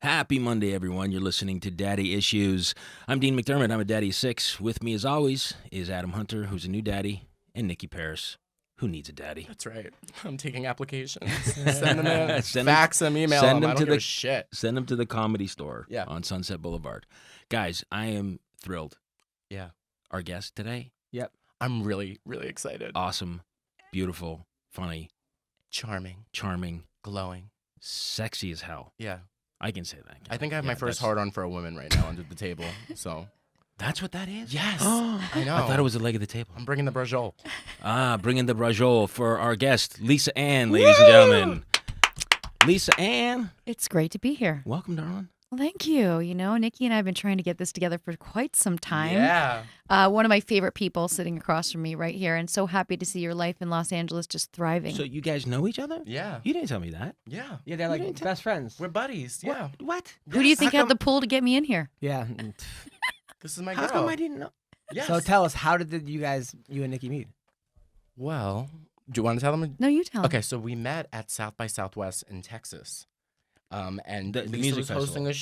Happy Monday, everyone. You're listening to Daddy Issues. I'm Dean McDermott. I'm a daddy of 6. With me, as always, is Adam Hunter, who's a new daddy, and Nicky Paris, who needs a daddy. That's right. I'm taking applications. Send them in. Fax them, email them. I don't give a shit. Send them to the Comedy Store Yeah. on Sunset Boulevard. Guys, I am thrilled. Yeah. Our guest today, I'm really, really excited. awesome, beautiful, funny, Charming, glowing. sexy as hell. Yeah. I can say that. I think I have Yeah, my first that's- hard-on for a woman right now under the table. So, That's what that is? yes. I know. I thought it was a leg of the table. I'm bringing the brajol. Bring in the brajol for our guest, Lisa Ann, ladies and gentlemen. Lisa Ann, It's great to be here. welcome, darling. Well, thank you. You know, Nikki and I have been trying to get this together for quite some time. Yeah. One of my favorite people sitting across from me right here, and so happy to see your life in Los Angeles just thriving. So you guys know each other? Yeah. You didn't tell me that. Yeah. Yeah, they're like best friends. We're buddies. Yeah. What? Who do you Yes. think How had the come- pull to get me in here? Yeah. This is my How girl. come I didn't know? Yes. So tell us, how did you and Nikki meet? Well, do you want to tell them? No, you tell. Okay, so we met at South by Southwest in Texas. And The Lisa music was hosting festival. a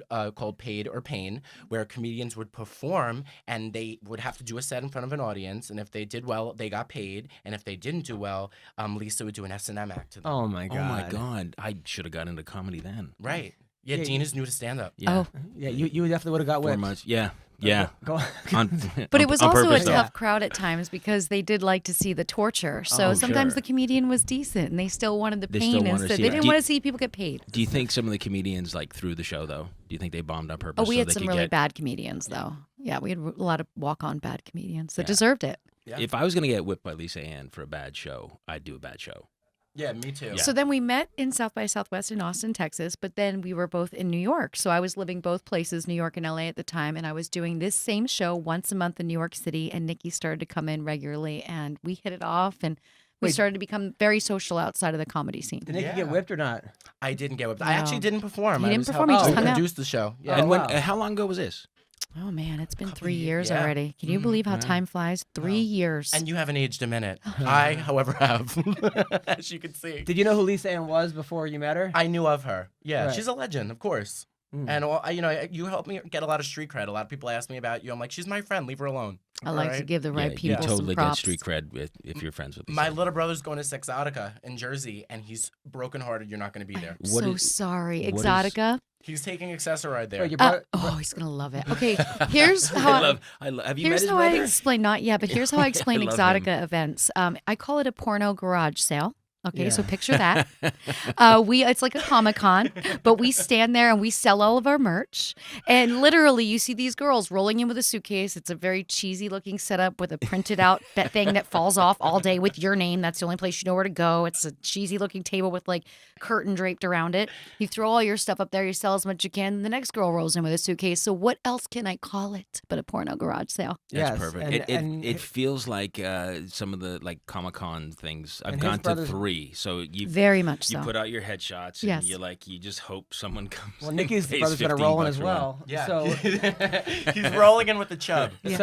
show called Paid or Pain, where comedians would perform and they would have to do a set in front of an audience. And if they did well, they got paid. And if they didn't do well, Lisa would do an S&M act to them. Oh my god. Oh my God! I should have got into comedy then. Right. Yeah, Yeah, Dean is new to stand-up. Yeah. Oh. Yeah, you definitely would have got 4 whipped. months. Yeah. Yeah. Go on. But it was on also purpose, a though. tough crowd at times because they did like to see the torture. So Oh, sometimes sure. the comedian was decent and they still wanted the They pain still wanna instead. see They it. didn't Do you- want to see people get paid. Do you think some of the comedians like threw the show though? Do you think they bombed on purpose? Oh, we so had they some could really get... bad comedians, though. Yeah, we had a lot of walk-on bad comedians that Yeah. deserved it. Yeah. If I was gonna get whipped by Lisa Ann for a bad show, I'd do a bad show. Yeah, me too. Yeah. So then we met in South by Southwest in Austin, Texas, but then we were both in New York. So I was living both places, New York and LA at the time, and I was doing this same show once a month in New York City, and Nikki started to come in regularly, and we hit it off, and we Wait. started to become very social outside of the comedy scene. Did Nikki Yeah. get whipped or not? I didn't get whipped. I No. actually didn't perform. He I didn't was perform, he helping just hung to out. produce the show. Yeah. And when? wow. How long ago was this? Oh, man, it's been Couple 3 years yeah. already. Can you believe how time flies? 3 years. And you haven't aged a minute. I, however, have, as you can see. Did you know who Lisa Ann was before you met her? I knew of her. Yeah, Right. she's a legend, of course. Mm. And you helped me get a lot of street cred. A lot of people ask me about you. I'm like, she's my friend. Leave her alone. I like to Alright? give the right yeah, people you totally some get props. street cred if you're friends with Lisa. My little brother's going to Sexotica in Jersey, and he's brokenhearted. You're not going to be there. What So is- sorry. what is- Exotica. He's taking Accessoride there. Wait, your brother, Oh, he's going to love it. Okay, here's how Have you Here's met his how I brother? explain, not yet, but here's how I explain love him. Exotica events. I call it a porno garage sale. Okay, so Yeah. picture that. It's like a Comic-Con, but we stand there and we sell all of our merch. And literally, you see these girls rolling in with a suitcase. It's a very cheesy looking setup with a printed out thing that falls off all day with your name. That's the only place you know where to go. It's a cheesy looking table with like curtain draped around it. You throw all your stuff up there, you sell as much as you can. And the next girl rolls in with a suitcase. So what else can I call it but a porno garage sale? That's Yes, perfect. and It feels like some of the like Comic-Con things. I've And his gone to brother's- 3, so you Very much you so. put out your headshots Yes. and you just hope someone comes. well, and Nikki's pays brother's got a 15 roll in bucks as or one. well. Yeah. So, He's rolling in with the chub. Yeah.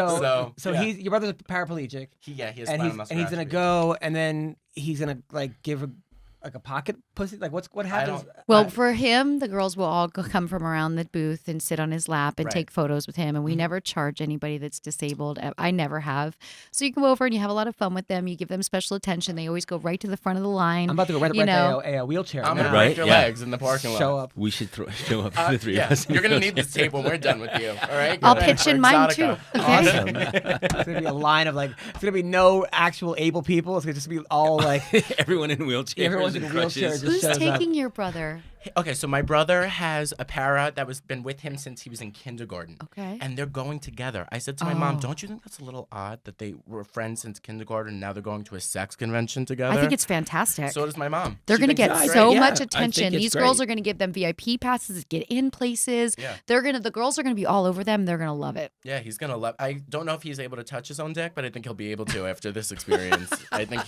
so yeah. your brother's a paraplegic, He has and spinal he's gonna muscular go, and then he's gonna like give a pocket pussy. Like what happens? Well, for him, the girls will all come from around the booth and sit on his lap and Right. take photos with him. And we never charge anybody that's disabled. I never have. So you come over and you have a lot of fun with them. You give them special attention. They always go right to the front of the line. I'm about to go right you know. to a wheelchair. I'm gonna now. Right, break your yeah. legs in the parking lot. Show up. We should show up for the three Yeah, of us. you're gonna need this tape when we're done with you. All right. I'll Good. pitch For in mine Exotica. too. Okay. Awesome. It's gonna be a line of like. It's gonna be no actual able people. It's gonna just be all like Everyone in wheelchairs. everyone's in and wheelchairs. crutches. Just Who's shows up. taking your brother? Okay, so my brother has a para that was been with him since he was in kindergarten. Okay. And they're going together. I said to my mom, Oh. "Don't you think that's a little odd that they were friends since kindergarten and now they're going to a sex convention together?" I think it's fantastic. So does my mom. They're She going to thinks get it's so great. much Yeah, I attention. think it's These girls great. are going to give them VIP passes, get in places. Yeah. The girls are going to be all over them. They're going to love it. Yeah, he's gonna love. I don't know if he's able to touch his own dick, but I think he'll be able to after this experience. I think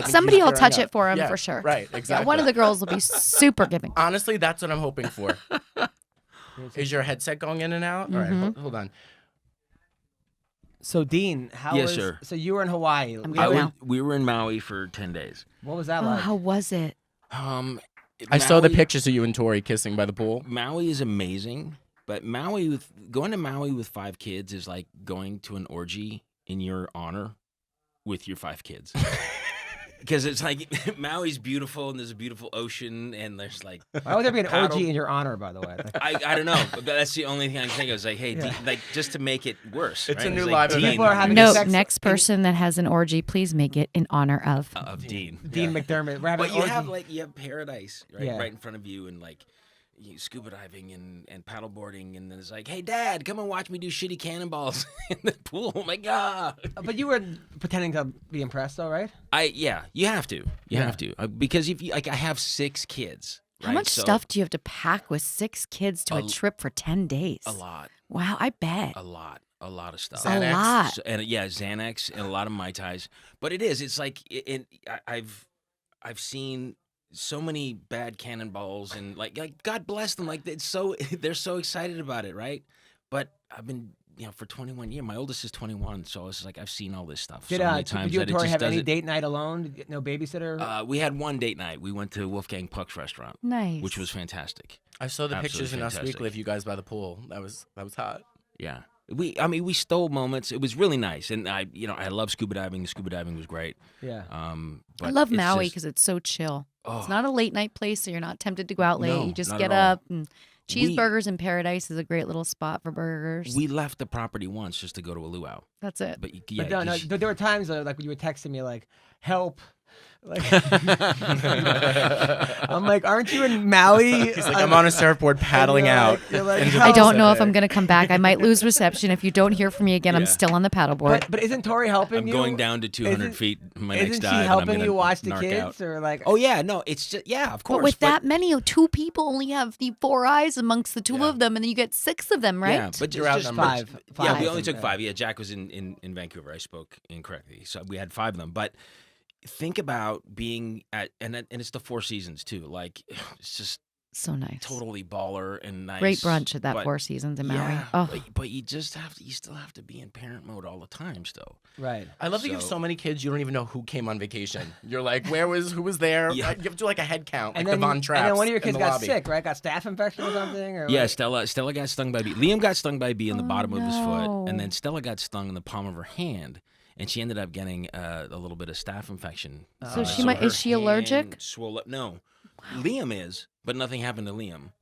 Somebody he's will gearing touch up. it for him Yeah, for sure. Right, exactly. Yeah, one of the girls will be super giving. Honestly, that's what I'm hoping for. Is your headset going in and out? All right, hold on. So Dean, how Yes, was? sir. So you were in Hawaii. I'm We I good were- now. we were in Maui for 10 days. What was that Oh, like? how was it? I saw the Maui- pictures of you and Tori kissing by the pool. Maui is amazing, but going to Maui with 5 kids is like going to an orgy in your honor with your 5 kids. Because it's like Maui's beautiful and there's a beautiful ocean and there's like Why would there be an paddle- orgy in your honor, by the way? Like, I don't know, but that's the only thing I can think of. Is like, hey, Yeah. Dean, like just to make it worse. It's right? a new like, live Dean, event. People are having No, sex next person that has an orgy, please make it in honor of. of Dean. Dean McDermott. We're having But an you orgy. have paradise Yeah. right in front of you and like scuba diving and paddleboarding and then it's like, hey Dad, come and watch me do shitty cannonballs in the pool. Oh my God. But you were pretending to be impressed, though, right? You have to. You Yeah. have to. Because if you like I have 6 kids. How right? much So, stuff do you have to pack with 6 kids to a trip for 10 days? A lot. Wow, I bet. A lot of stuff. A Xanax. lot. So, and yeah, Xanax and a lot of Mai Tais. But it's like I've seen so many bad cannonballs and like God bless them. Like they're so excited about it, right? But I've been for 21 years. My oldest is 21, so it's like I've seen all this stuff Did so many times you that and it Tori just have any doesn't. date night alone? No babysitter? We had one date night. We went to Wolfgang Puck's restaurant, Nice. which was fantastic. I saw the Absolutely pictures in Us fantastic. Weekly of you guys by the pool. That was hot. Yeah. We stole moments. It was really nice, and I love scuba diving. Scuba diving was great. Yeah. But I love it's Maui just- because it's so chill. oh, It's not a late night place, so you're not tempted to go out late. No, You just not get at all. up and Cheeseburgers in Paradise is a great little spot for burgers. We left the property once just to go to a luau. That's it. But yeah, But no, you there were times like when you were texting me like, "Help." Like, I'm like, aren't you in Maui? He's like, I'm on a surfboard paddling out. You're like, And "Help." I don't know if Saturday. I'm going to come back. I might lose reception. If you don't hear from me again, I'm Yeah. still on the paddleboard. But isn't Tori helping I'm you? going down to 200 Isn't- feet. My next Isn't dive. she and I'm helping gonna you watch the narc kids out. or like? Oh yeah, no, it's just of course. But with that many, 2 people only have the 4 eyes amongst the 2 Yeah. of them, and then you get 6 of them, right? Yeah, but You're just outnumbered. five. Yeah, we Five. only took 5. Yeah, Jack was in Vancouver. I spoke incorrectly, so we had 5 of them. But think about being at and it's the 4 Seasons too. Like it's just So nice. totally baller and nice. Great brunch at that but- 4 Seasons in Maui. Yeah, Oh, but you just you still have to be in parent mode all the time still. Right. I love that you have So- so many kids, you don't even know who came on vacation. You're like, who was there? Yeah. You have to do like a head count, like And the then, Von Trapps and then one of your in kids the got lobby. sick, right? Got staph infection or something? Or Yeah, what? Stella got stung by a bee. Liam got stung by a bee in the Oh, bottom of his foot, no. and then Stella got stung in the palm of her hand, and she ended up getting a little bit of staph infection. So she her might- is she hand allergic? Swole up. No, Liam is, but nothing happened to Liam.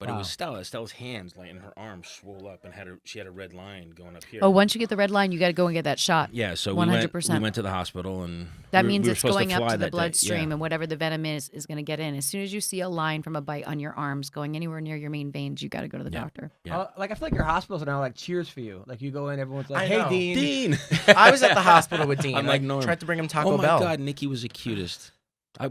But it Wow. was Stella. Stella's hands, like, and her arms swole up, and she had a red line going up here. oh, once you get the red line, you got to go and get that shot. yeah. So 100%. we went to the hospital, and That we means were it's supposed going up fly to the that day. bloodstream, Yeah. and whatever the venom is going to get in. As soon as you see a line from a bite on your arms going anywhere near your main veins, you got to go to the Yeah. doctor. Yeah. Like I feel like your hospitals are now like cheers for you. Like you go in, everyone's like, I "Hey, know. Dean." Dean. I was at the hospital with Dean. I'm like Norm. tried to bring him Taco Oh my Bell. God, Nikki was the cutest.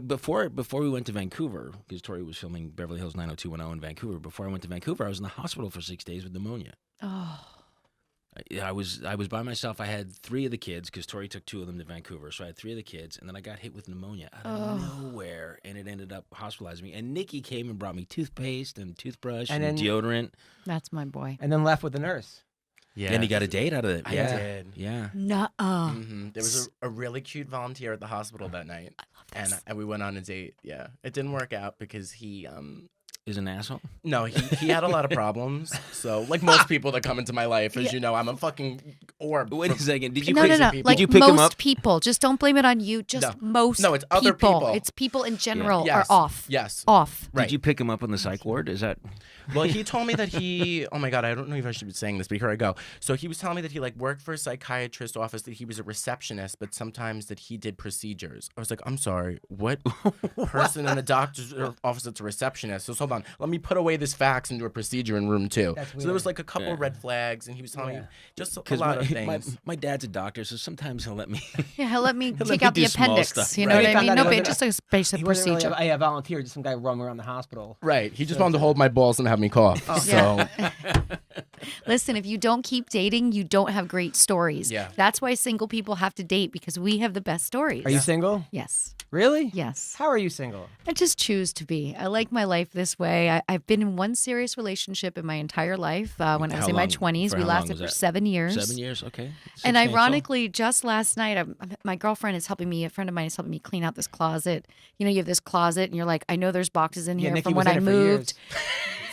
Before we went to Vancouver, because Tori was filming Beverly Hills 90210 in Vancouver. Before I went to Vancouver, I was in the hospital for 6 days with pneumonia. Oh, I was by myself. I had 3 of the kids because Tori took 2 of them to Vancouver, so I had 3 of the kids, and then I got hit with pneumonia out of nowhere, and it ended up hospitalizing me. And Nikki came and brought me toothpaste and toothbrush and, And then- deodorant. that's my boy. And then left with the nurse. Yeah. And he got a date out of it. I Yeah, did. yeah. Nuh-uh. There was a really cute volunteer at the hospital that night. And we went on a date. Yeah. It didn't work out because he Is an asshole. no, he had a lot of problems. So like most people that come into my life, as you know, I'm a fucking orb. Wait a second. Did you No, pick, no, no. people. Like Did you pick him most up? people. Just don't blame it on you. Just most No, it's other people. It's people in general Yes. are off. Yes. Off. Right. Did you pick him up on the psych ward? Is that? Well, he told me that oh my God, I don't know if I should be saying this, but here I go. So he was telling me that he like worked for a psychiatrist's office, that he was a receptionist, but sometimes that he did procedures. I was like, I'm sorry, what person in a doctor's office that's a receptionist? So hold on, let me put away this fax and do a procedure in room 2. That's So there weird. was like a couple Yeah. red flags, and he was telling me just a Because lot of things. my dad's a doctor, so sometimes he'll let me. Yeah, let me Let take me out the do small appendix. stuff. You know Right. what I Found mean? out No, he but wasn't just a basic He wasn't procedure. really a volunteer, just some guy roaming around the hospital. Right. He just wanted to hold my balls and have me cough. So Listen, if you don't keep dating, you don't have great stories. Yeah. That's why single people have to date, because we have the best stories. Are you single? Yes. Really? Yes. How are you single? I just choose to be. I like my life this way. I've been in one serious relationship in my entire life. When I was How in my long? 20s, For we how long lasted was for that? 7 years. 7 years, okay. And Substantial. ironically, just last night, my girlfriend is helping me. A friend of mine is helping me clean out this closet. You know, you have this closet, and you're like, I know there's boxes in Yeah, here Nikki from was when in I it for moved. years.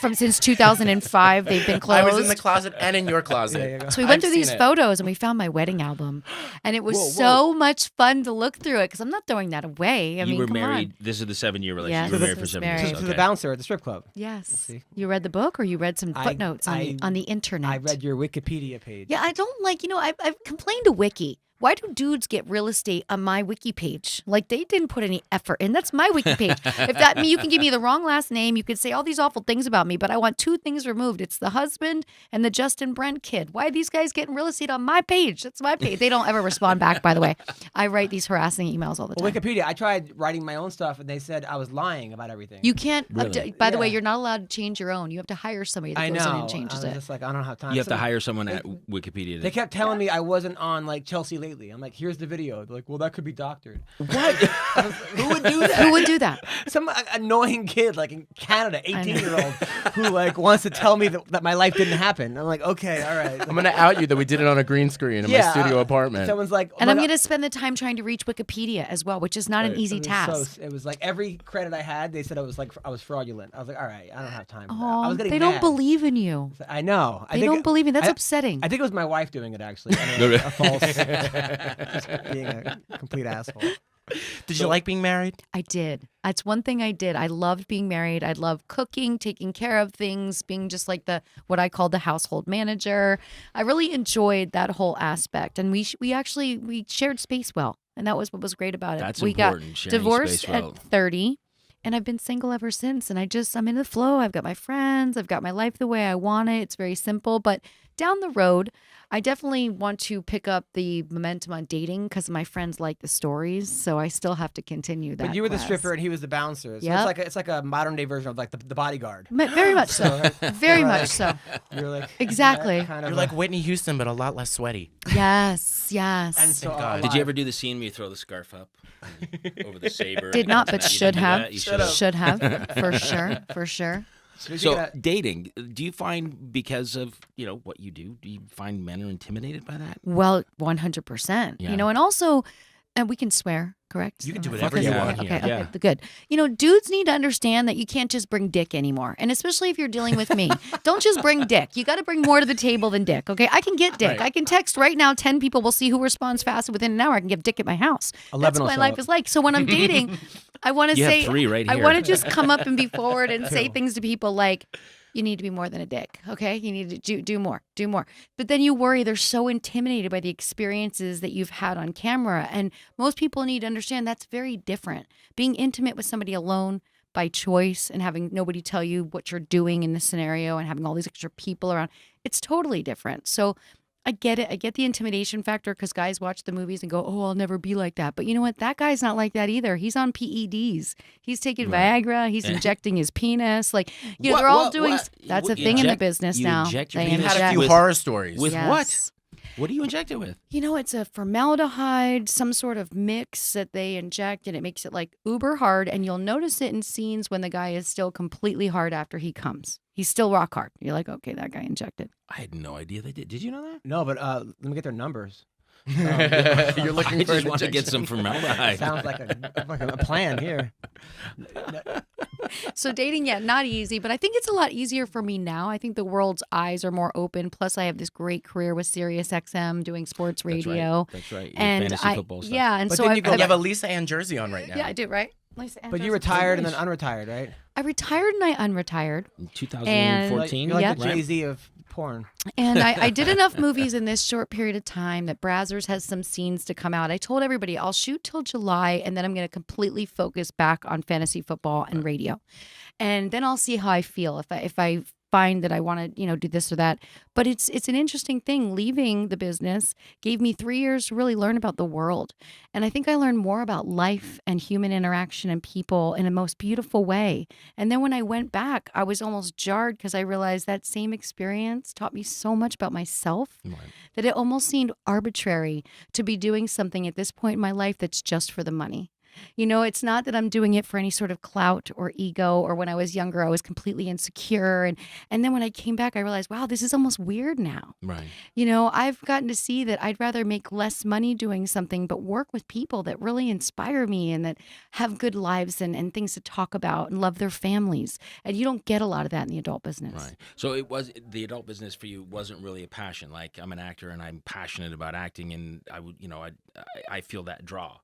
From since 2005, they've been I closed. was in the closet and in your closet. Yeah, yeah. So we went I've through these seen it. photos and we found my wedding album, and it was Whoa, so much fun to look through it because I'm not throwing that away. I You mean, were come married. on. This is the 7-year relationship. Yes, You were married this for was 7 years. married. To Okay. the bouncer at the strip club. Yes. see. You read the book, or you read some I- footnotes on the internet? I read your Wikipedia page. Yeah, I don't like. I've complained to Wiki. Why do dudes get real estate on my wiki page? Like, they didn't put any effort in. That's my wiki page. If that means you can give me the wrong last name, you could say all these awful things about me, but I want 2 things removed. It's the husband and the Justin Brent kid. Why are these guys getting real estate on my page? That's my page. They don't ever respond back, by the way. I write these harassing emails all the Well, time. Wikipedia. I tried writing my own stuff, and they said I was lying about everything. You can't, Really? by the way, Yeah. you're not allowed to change your own. You have to hire somebody that I goes in know. and changes I was it. just like, I don't have time. You have to Some- hire someone at Wikipedia. They kept telling me I wasn't on like Chelsea lately. I'm like, here's the video. They're like, well, that could be doctored. What? Who would do that? Who would do that? Some annoying kid like in Canada, 18-year-old, who like wants to tell me that my life didn't happen. I'm like, okay, all right. I'm gonna out you that we did it on a green screen in my studio apartment. Someone's like, And oh I'm my going God. to spend the time trying to reach Wikipedia as well, which is not an easy It was task. it was like every credit I had, they said I was fraudulent. I was like, all right, I don't have time. For that. I Oh, was getting they don't mad. believe in you. I know. They don't believe in. That's I- upsetting. I think it was my wife doing it actually. I No, mean, no. a false, just being a complete asshole. Did you like being married? I did. That's one thing I did. I loved being married. I loved cooking, taking care of things, being just like what I call the household manager. I really enjoyed that whole aspect, and we shared space well, and that was what was great about it. That's we important, got sharing divorced space well. at 30. And I've been single ever since. And I'm in the flow. I've got my friends. I've got my life the way I want it. It's very simple. But down the road, I definitely want to pick up the momentum on dating because my friends like the stories. So I still have to continue that. But you were the quest. stripper and he was the bouncer. So Yep. it's like a modern day version of like the bodyguard. Very much so. Very much so. You're like Exactly. that kind of You're like Whitney Houston, but a lot less sweaty. Yes. Yes. and so Thank God. Did you ever do the scene where you throw the scarf up over the saber? Did not, but You should didn't do have. that? You should have. Should have. For sure. For sure. So dating, do you find because of what you do you find men are intimidated by that? Well, 100%. Yeah. And also, and we can swear, correct? You can do Okay, whatever you okay, want Okay, here. okay, Yeah. good. Dudes need to understand that you can't just bring dick anymore. And especially if you're dealing with me. Don't just bring dick. You got to bring more to the table than dick, okay? I can get dick. Right. I can text right now 10 people. We'll see who responds fast. Within an hour, I can give dick at my house. 11 That's will what my show life up. is like. So when I'm dating, I want to You have say, 3 right I here. want to just come up and be forward and say things to people like, you need to be more than a dick, okay? You need to do more, do more. But then you worry they're so intimidated by the experiences that you've had on camera. And most people need to understand that's very different. Being intimate with somebody alone by choice and having nobody tell you what you're doing in this scenario and having all these extra people around, it's totally different. So I get it. I get the intimidation factor because guys watch the movies and go, oh, I'll never be like that. But you know what? That guy's not like that either. He's on PEDs. He's taking Viagra. He's injecting his penis. Like, What- they're all what- doing. what? That's a You thing in the inject- business you now. inject your They penis You've had a inject- few with- horror stories. With Yes. what? What do you inject it with? It's a formaldehyde, some sort of mix that they inject, and it makes it like uber hard. And you'll notice it in scenes when the guy is still completely hard after he comes. He's still rock hard. You're like, okay, that guy injected. I had no idea they did. Did you know that? No, but let me get their numbers. You're looking I for just an want to get some injection. formaldehyde. Sounds like a plan here. So dating, yeah, not easy, but I think it's a lot easier for me now. I think the world's eyes are more open. Plus, I have this great career with Sirius XM doing sports radio. That's right. Your And fantasy football stuff. yeah, and But so then I've, you go- You I've- have a Lisa Ann jersey on right now. yeah, I do, right? Lisa But you Andrews. retired and then unretired, right? I retired and I unretired. In 2014. You're like Yep. the Jay-Z of porn. And I did enough movies in this short period of time that Brazzers has some scenes to come out. I told everybody I'll shoot till July and then I'm going to completely focus back on fantasy football and radio. And then I'll see how I feel. If I find that I want to, do this or that. But it's an interesting thing. Leaving the business gave me 3 years to really learn about the world. And I think I learned more about life and human interaction and people in a most beautiful way. And then when I went back, I was almost jarred because I realized that same experience taught me so much about myself that it almost seemed arbitrary to be doing something at this point in my life that's just for the money. It's not that I'm doing it for any sort of clout or ego, or when I was younger, I was completely insecure. And then when I came back, I realized, wow, this is almost weird now. Right. I've gotten to see that I'd rather make less money doing something, but work with people that really inspire me and that have good lives and things to talk about and love their families. And you don't get a lot of that in the adult business. Right. So the adult business for you wasn't really a passion. Like, I'm an actor and I'm passionate about acting, and I feel that draw.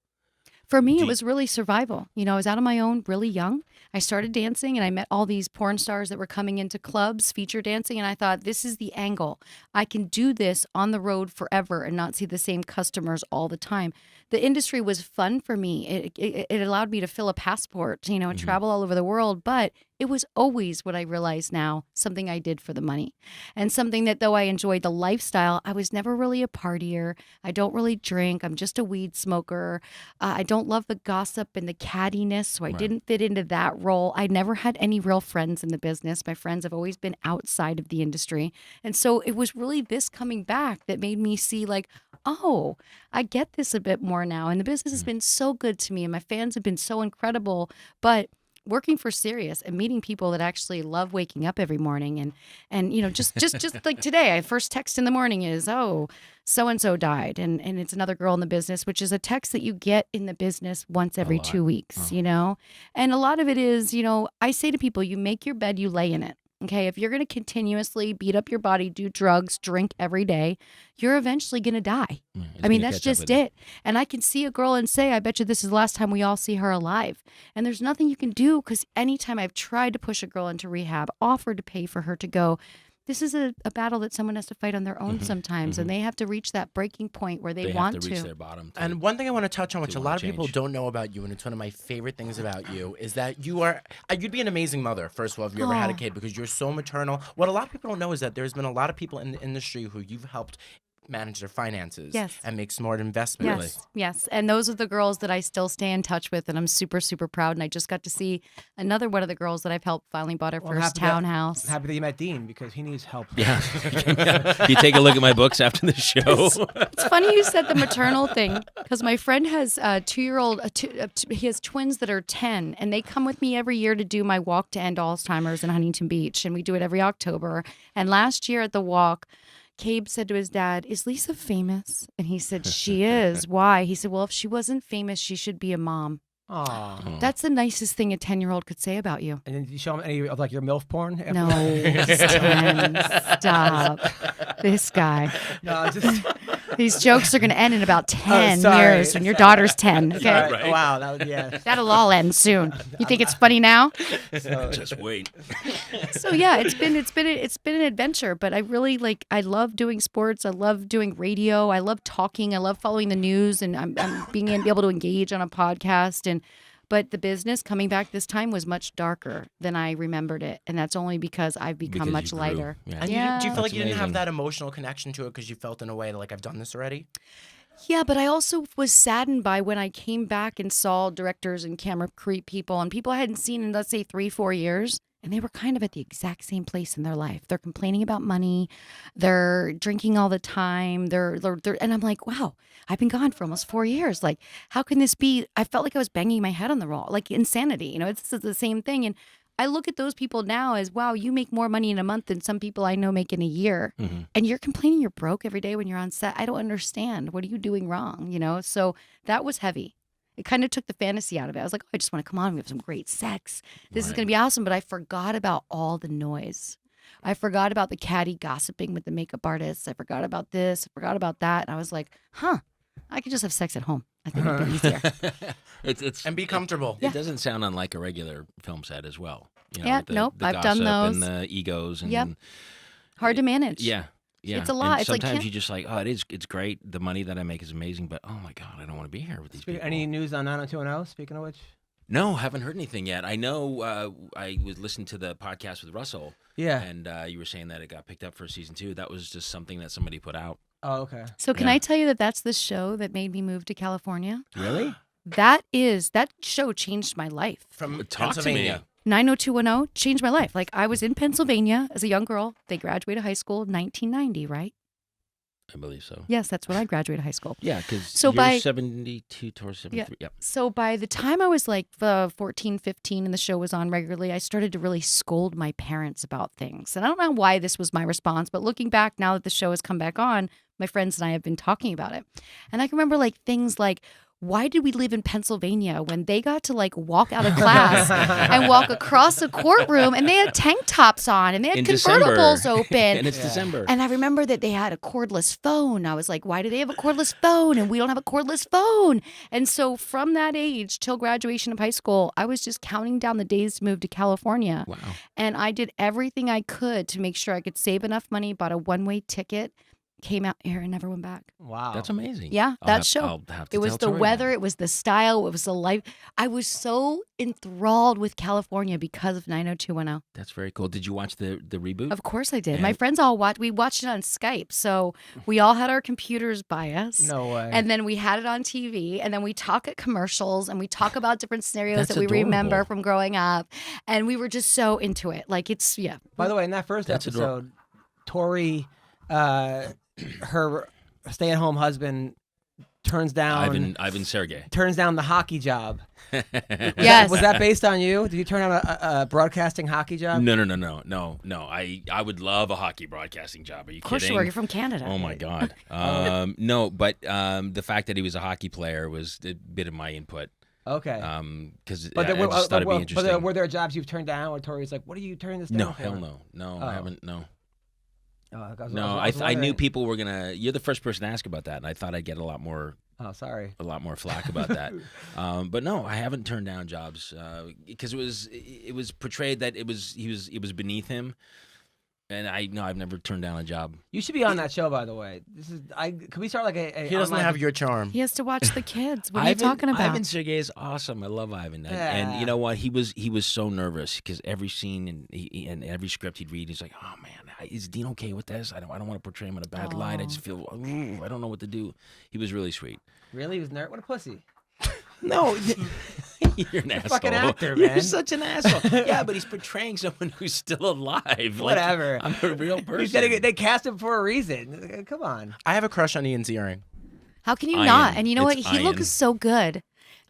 For me, it was really survival. I was out on my own really young. I started dancing and I met all these porn stars that were coming into clubs, feature dancing. And I thought, this is the angle. I can do this on the road forever and not see the same customers all the time. The industry was fun for me. It allowed me to fill a passport, and travel all over the world. But it was always what I realize now, something I did for the money. And something that, though I enjoyed the lifestyle, I was never really a partier. I don't really drink. I'm just a weed smoker. I don't love the gossip and the cattiness, so I didn't fit into that role. I never had any real friends in the business. My friends have always been outside of the industry. And so it was really this coming back that made me see, like, oh, I get this a bit more now. And the business has been so good to me, and my fans have been so incredible. But working for Sirius and meeting people that actually love waking up every morning and just like today, I first text in the morning is, oh, so-and-so died. And it's another girl in the business, which is a text that you get in the business once every 2 weeks, And a lot of it is, I say to people, you make your bed, you lay in it. Okay, if you're going to continuously beat up your body, do drugs, drink every day, you're eventually going to die. I mean, that's just it. And I can see a girl and say, I bet you this is the last time we all see her alive. And there's nothing you can do, because anytime I've tried to push a girl into rehab, offered to pay for her to go, this is a battle that someone has to fight on their own sometimes, and they have to reach that breaking point where they want have to reach their bottom. And one thing I want to touch on, which a lot of people don't know about you, and it's one of my favorite things about you, is that you'd be an amazing mother, first of all, if you ever had a kid, because you're so maternal. What a lot of people don't know is that there's been a lot of people in the industry who you've helped manage their finances and make smart investments. Yes. And those are the girls that I still stay in touch with, and I'm super, super proud. And I just got to see another one of the girls that I've helped finally bought her first townhouse. I'm happy that you met Dean, because he needs help. Yeah. You take a look at my books after the show. It's funny you said the maternal thing, because my friend has a 2-year-old, he has twins that are 10, and they come with me every year to do my walk to end Alzheimer's in Huntington Beach, and we do it every October. And last year at the walk, Cabe said to his dad, is Lisa famous? And he said, she is. Why? He said, well, if she wasn't famous, she should be a mom. Aww. That's the nicest thing a 10-year-old could say about you. And then did you show him any of your MILF porn? No, stop. This guy. No, just... These jokes are going to end in about 10 years when your daughter's 10. Okay? Right. Wow, That'll all end soon. You think it's funny now? Just wait. So yeah, it's been an adventure, but I really I love doing sports. I love doing radio. I love talking. I love following the news, and I'm being able to engage on a podcast. But the business coming back this time was much darker than I remembered it. And that's only because I've become much lighter. Yeah. And do you feel like you didn't have that emotional connection to it because you felt in a way like, I've done this already? Yeah, but I also was saddened by when I came back and saw directors and camera creep people and people I hadn't seen in, let's say, 3-4 years. And they were kind of at the exact same place in their life. They're complaining about money. They're drinking all the time. And I'm like, wow, I've been gone for almost 4 years. Like, how can this be? I felt like I was banging my head on the wall, like insanity. It's the same thing. And I look at those people now as, wow, you make more money in a month than some people I know make in a year. Mm-hmm. And you're complaining you're broke every day when you're on set. I don't understand. What are you doing wrong? So that was heavy. It kind of took the fantasy out of it. I was like, oh, I just want to come on. We have some great sex. This is going to be awesome. But I forgot about all the noise. I forgot about the catty gossiping with the makeup artists. I forgot about this. I forgot about that. And I was like, I could just have sex at home. I think it'd be easier. It's and be comfortable. It doesn't sound unlike a regular film set as well. Nope. I've done those. And the egos. And, yep. Hard to manage. Yeah. Yeah. It's a lot. And it's sometimes you just like, it's great. The money that I make is amazing, but oh my God, I don't want to be here with these people. Any news on 90210, speaking of which? No, haven't heard anything yet. I know I was listening to the podcast with Russell. Yeah. And you were saying that it got picked up for season 2. That was just something that somebody put out. Oh, okay. So can Yeah. I tell you that that's the show that made me move to California? Really? That show changed my life. From Talk to me. Pennsylvania. 90210 changed my life. Like, I was in Pennsylvania as a young girl. They graduated high school in 1990, right? I believe so. Yes, that's when I graduated high school. Yeah, because So you're by- 72 towards 73. Yep. So by the time I was like 14, 15 and the show was on regularly, I started to really scold my parents about things. And I don't know why this was my response, but looking back now that the show has come back on, my friends and I have been talking about it. And I can remember like things like, why did we live in Pennsylvania when they got to like walk out of class and walk across the courtroom and they had tank tops on and they had In convertibles December. open. And it's December. And I remember that they had a cordless phone. I was like, why do they have a cordless phone and we don't have a cordless phone? And so from that age till graduation of high school, I was just counting down the days to move to California. Wow. And I did everything I could to make sure I could save enough money, bought a one-way ticket, came out here and never went back. Wow. That's amazing. Yeah, that show. I'll have to It was tell the Tori weather, that. it was the style, it was the life. I was so enthralled with California because of 90210. That's very cool. Did you watch the reboot? Of course I did. My And- friends all watched. We watched it on Skype. So we all had our computers by us. No way. And then we had it on TV, and then we talk at commercials, and we talk about different scenarios That's that we remember adorable. from growing up, and we were just so into it. Like it's By the way, in that first That's episode, Tori, her stay-at-home husband turns down Ivan Sergey. the hockey job. Yes. Was that based on you? Did you turn down a broadcasting hockey job? No. I would love a hocky broadcasting job. Are you Of course kidding? you were. You're from Canada. Oh my God. No, but the fact that he was a hockey player was a bit of my input. Okay. Because But I there, just thought it'd be but interesting. were there jobs you've turned down where Tori's like, what are you turning this down No, for? hell no. No, Oh. I haven't. No. Oh, I was No, I knew wondering. people were gonna. You're the first person to ask about that, and I thought I'd get a lot more Oh, sorry. flack about that. But no, I haven't turned down jobs because it was portrayed that it was beneath him, and I've never turned down a job. You should be on that show, by the way. Can we start like a He doesn't online- have your charm. He has to watch the kids. What are you Ivan, talking about? Ivan Sergey is awesome. I love Ivan, and Yeah. you know what? He was so nervous because every scene and every script he'd read, he's like, "Oh man, is Dean okay with this? I don't want to portray him in a bad light. I just feel I don't know what to do." He was really sweet. Really? He was nerd? What a pussy. No, you're an asshole. fucking actor, You're man. such an asshole. Yeah, but he's portraying someone who's still alive. Like, Whatever. I'm a real person. He's gotta they cast him for a reason. Come on. I have a crush on Ian's earring. How can you Iron. not? And you know what? It's He Iron. looks so good.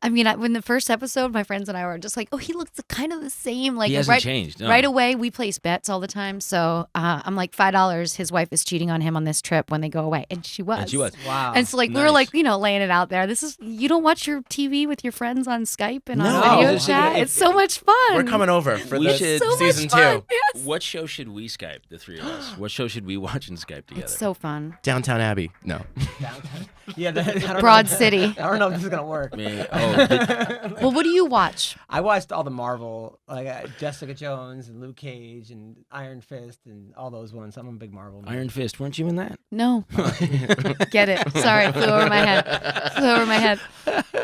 I mean, when the first episode, my friends and I were just like, "Oh, he looks kind of the same." Like He hasn't changed. No. right away. We place bets all the time, so I'm like $5. His wife is cheating on him on this trip when they go away, and she was. And she was. Wow. And so, like, we were Nice. like, laying it out there. You don't watch your TV with your friends on Skype and No, on video this is- chat. if- It's so much fun. We're coming over for We the should- so season much fun. 2. Yes. What show should we Skype, the three of us? What show should we watch and Skype together? It's so fun. Downtown Abbey. No. Yeah, I don't know Broad if- City. I don't know if this is gonna work. Well, what do you watch? I watched all the Marvel, like Jessica Jones and Luke Cage and Iron Fist and all those ones. I'm a big Marvel. man. Iron Fist, weren't you in that? No. Get it. Sorry, it flew over my head.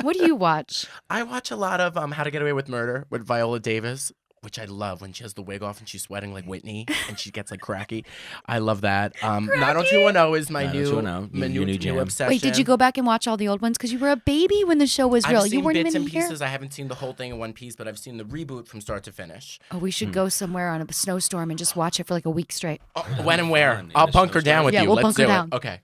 What do you watch? I watch a lot of How to Get Away with Murder with Viola Davis, which I love when she has the wig off and she's sweating like Whitney and she gets like cracky. I love that. 90210 is my new 90210, your new jam. obsession. Wait, did you go back and watch all the old ones? Because you were a baby when the show was real. I've seen You weren't bits even and here. pieces. I haven't seen the whole thing in one piece, but I've seen the reboot from start to finish. Oh, we should go somewhere on a snowstorm and just watch it for like a week straight. Oh, when and where? fun in I'll a bunker down snowstorm. with Yeah, you. we'll Let's bunker do down. it. Okay.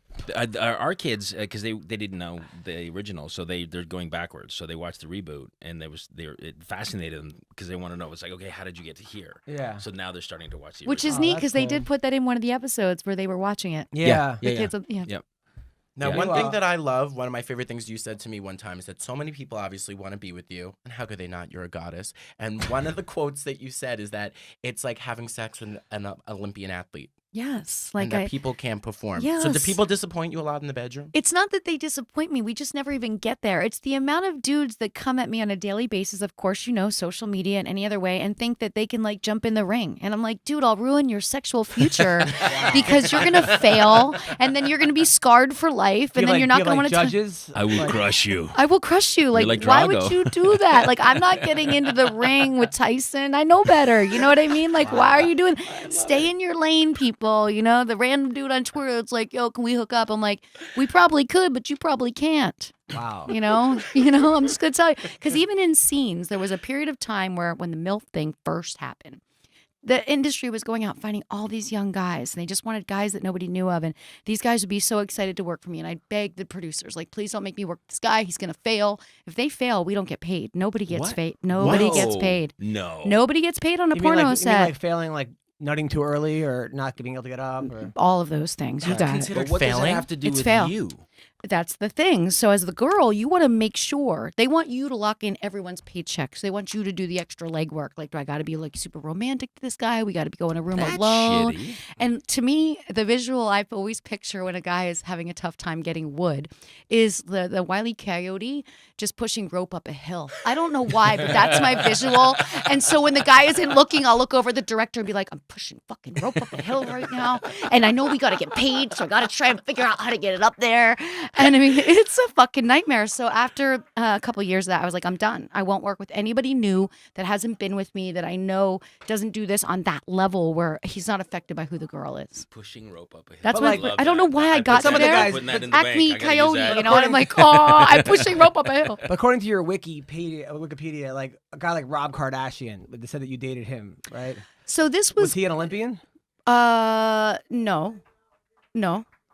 Our kids, because they didn't know the original, so they're going backwards. So they watched the reboot, and it fascinated them because they want to know. It's like, okay, how did you get to here? Yeah. So now they're starting to watch the Which original. is neat that's because they cool. did put that in one of the episodes where they were watching it. Yeah. The kids, yeah. Yep. Now, Yeah. one You, thing that I love, one of my favorite things you said to me one time is that so many people obviously want to be with you. And how could they not? You're a goddess. And one of the quotes that you said is that it's like having sex with an Olympian athlete. Yes. and Like that people can't perform. So do Yes. people disappoint you a lot in the bedroom? It's not that they disappoint me. We just never even get there. It's the amount of dudes that come at me on a daily basis, of course, social media and any other way, and think that they can like jump in the ring. And I'm like, dude, I'll ruin your sexual future because you're going to fail and then you're going to be scarred for life. And then you're not going to want to judges. I will crush you. I will crush you. Like, like why would Drago. you do that? Like, I'm not getting into the ring with Tyson. I know better. You know what I mean? Like, why are you doing? Stay in your lane, people. The random dude on Twitter, it's like, yo, can we hook up? I'm like, we probably could, but you probably can't. Wow. I'm just gonna tell you, because even in scenes, there was a period of time where when the MILF thing first happened, the industry was going out finding all these young guys, and they just wanted guys that nobody knew of, and these guys would be so excited to work for me, and I'd beg the producers, like, please don't make me work with this guy. He's gonna fail. If they fail, we don't get paid. Nobody gets What? paid. Nobody gets Whoa. paid. No. Nobody gets paid on a You mean porno like, set. You mean like failing, like nutting too early or not being able to get up? Or... All of those things. You That's got it. considered But what does failing? that have to do It's with fail. you? That's the thing. So as the girl, you want to make sure they want you to lock in everyone's paychecks. They want you to do the extra legwork. Like, do I got to be like super romantic to this guy? We got to go in a room That's alone. shitty. And to me, the visual I always picture when a guy is having a tough time getting wood is the Wile E. Coyote just pushing rope up a hill. I don't know why, but that's my visual. And so when the guy isn't looking, I'll look over at the director and be like, I'm pushing fucking rope up a hill right now. And I know we got to get paid, so I got to try and figure out how to get it up there. And I mean, it's a fucking nightmare. So after a couple of years of that, I was like, I'm done. I won't work with anybody new that hasn't been with me, that I know doesn't do this on that level where he's not affected by who the girl is. Pushing rope up a hill. That's But, what like- I don't know why I got some of the there. guys- Putting that in the Acme bank. I gotta use Coyote, that. you know, and I'm like, oh, I'm pushing rope up a hill. But according to your Wikipedia, like a guy like Rob Kardashian, they said that you dated him, right? So this Was was, he an Olympian? no,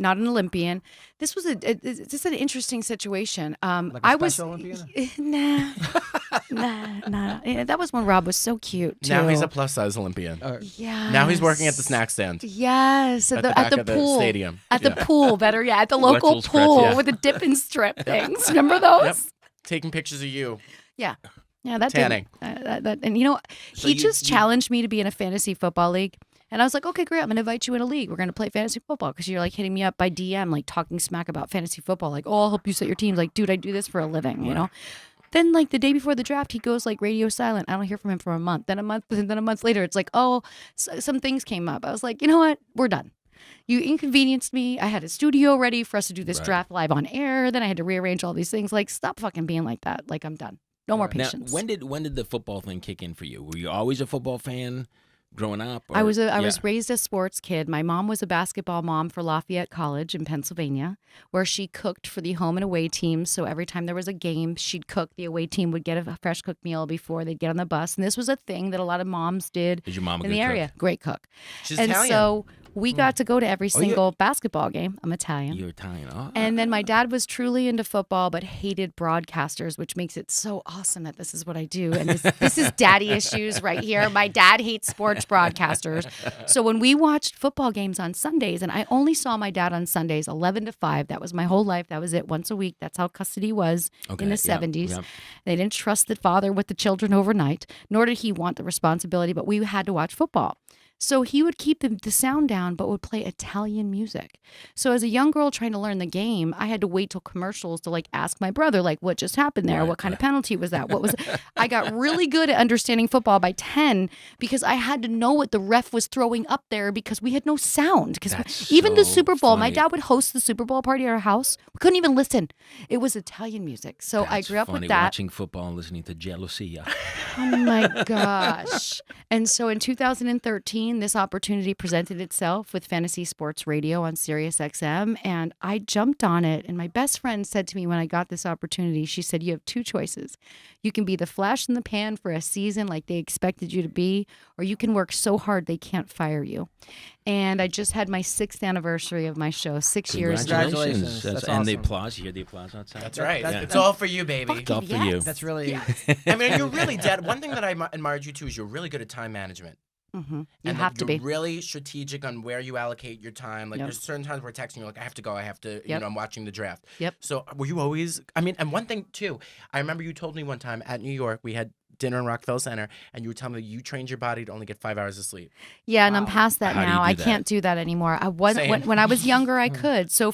not an Olympian. This was it's an interesting situation. Like a I was, special Olympian? nah. Yeah, that was when Rob was so cute too. Now he's a plus size Olympian. Yeah. Now he's working at the snack stand Yes, at the back of the pool stadium. At the Yeah. pool, better yet, at the local Wetzel's Pretzel. pool Yeah. with the dip and strip things. Remember those? Yep. Taking pictures of you. Yeah, that Tanning. That, and So he you- just you- challenged me to be in a fantasy football league. And I was like, okay, great. I'm going to invite you in a league. We're going to play fantasy football because you're like hitting me up by DM, like talking smack about fantasy football. Like, oh, I'll help you set your teams. Like, dude, I do this for a living, you know? Then like the day before the draft, he goes like radio silent. I don't hear from him for a month. Then a month later, it's like, oh, some things came up. I was like, you know what? We're done. You inconvenienced me. I had a studio ready for us to do this Right. draft live on air. Then I had to rearrange all these things. Like, stop fucking being like that. Like, I'm done. No more Now, patience. when did the football thing kick in for you? Were you always a football fan growing up? I was yeah. raised a sports kid. My mom was a basketball mom for Lafayette College in Pennsylvania, where she cooked for the home and away teams. So every time there was a game, she'd cook. The away team would get a fresh cooked meal before they'd get on the bus. And this was a thing that a lot of moms did Is your mom a in good the cook? area. Great cook. She's And Italian. so we got to go to every Oh, you- single basketball game. I'm Italian. You're Italian. Oh. And then my dad was truly into football, but hated broadcasters, which makes it so awesome that this is what I do. And this is daddy issues right here. My dad hates sports broadcasters. So when we watched football games on Sundays, and I only saw my dad on Sundays, 11 to 5, that was my whole life. That was it, once a week. That's how custody was Okay, in the yeah, 70s. yeah. They didn't trust the father with the children overnight, nor did he want the responsibility, but we had to watch football. So he would keep the sound down, but would play Italian music. So as a young girl trying to learn the game, I had to wait till commercials to like ask my brother, like, what just happened there? Right, What kind of penalty was that? What was it? I got really good at understanding football by 10 because I had to know what the ref was throwing up there because we had no sound. Because That's even the so Super Bowl, my funny. dad would host the Super Bowl party at our house. We couldn't even listen. It was Italian music. So I That's grew up funny, with that. watching football and listening to Jealousy. Oh my gosh. And so in 2013, this opportunity presented itself with Fantasy Sports Radio on Sirius XM, and I jumped on it. And my best friend said to me when I got this opportunity, she said, you have two choices. You can be the flash in the pan for a season like they expected you to be, or you can work so hard they can't fire you. And I just had my 6th anniversary of my show, 6 years. Congratulations. That's- That's and the awesome. applause. You hear the applause outside? That's right. Yeah. It's all for you, baby. Fuck It's all for you. Yes. That's really. I mean, you're really dead. One thing that I admired you too is you're really good at time management. You And have that to you're be. really strategic on where you allocate your time. Like Yep. there's certain times where texting you're like, I have to go, I have to, you Yep. know, I'm watching the draft. Yep. So were you always, I mean, and one thing too, I remember you told me one time at New York, we had dinner in Rockefeller Center, and you were telling me that you trained your body to only get 5 hours of sleep. Yeah, and I'm past that How do you now. do I that? can't do that anymore. I wasn't Same. when I was younger. I could. So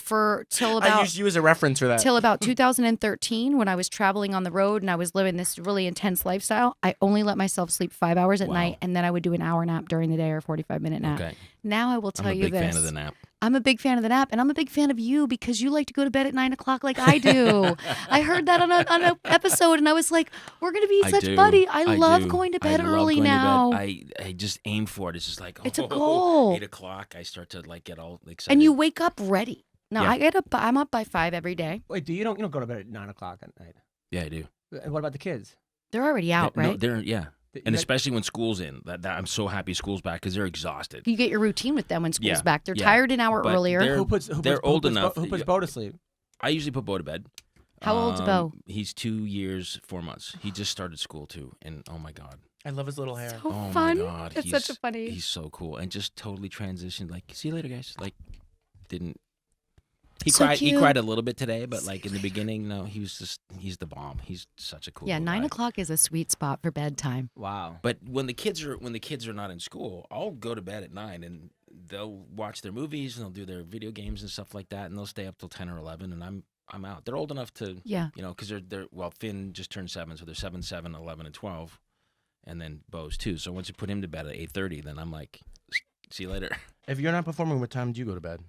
till I about used you as a reference for that. till about 2013, when I was traveling on the road and I was living this really intense lifestyle, I only let myself sleep 5 hours at Wow. night, and then I would do an hour nap during the day or 45-minute nap. Okay. Now I will I'm tell a you big this. fan of the nap. I'm a big fan of the nap, and I'm a big fan of you because you like to go to bed at 9 o'clock like I do. I heard that on an episode, and I was like, we're going to be I such do. buddy. I love do. going to I bed love early going to bed. now. I just aim for it. It's just like, It's a goal. 8 o'clock, I start to like get all excited. And you wake up ready. No, Yeah. I'm up by 5 every day. Wait, you don't go to bed at 9 o'clock at night? Yeah, I do. And what about the kids? They're already out, No, right? yeah. And especially when school's in. That I'm so happy school's back because they're exhausted. You get your routine with them when school's Yeah, back. They're yeah. tired an hour But earlier. they're- Who old puts enough. Who puts Bo to sleep? I usually put Bo to bed. How old's Bo? He's 2 years, 4 months. He just started school too, and oh my god, I love his little hair. So oh fun. my god, It's such a funny. He's so cool, and just totally transitioned. Like, see you later, guys. Like, didn't. He So cried. He cute. cried a little bit today, but like in the beginning, no, he's the bomb. He's such a cool. Yeah, little 9 guy. o'clock is a sweet spot for bedtime. Wow. But when the kids are not in school, I'll go to bed at 9 and they'll watch their movies and they'll do their video games and stuff like that, and they'll stay up till 10 or 11, and I'm out. They're old enough to, Yeah. because they're well, Finn just turned 7, so they're 7, 11, and 12, and then Bo's 2. So once you put him to bed at 8:30, then I'm like, see you later. If you're not performing, what time do you go to bed?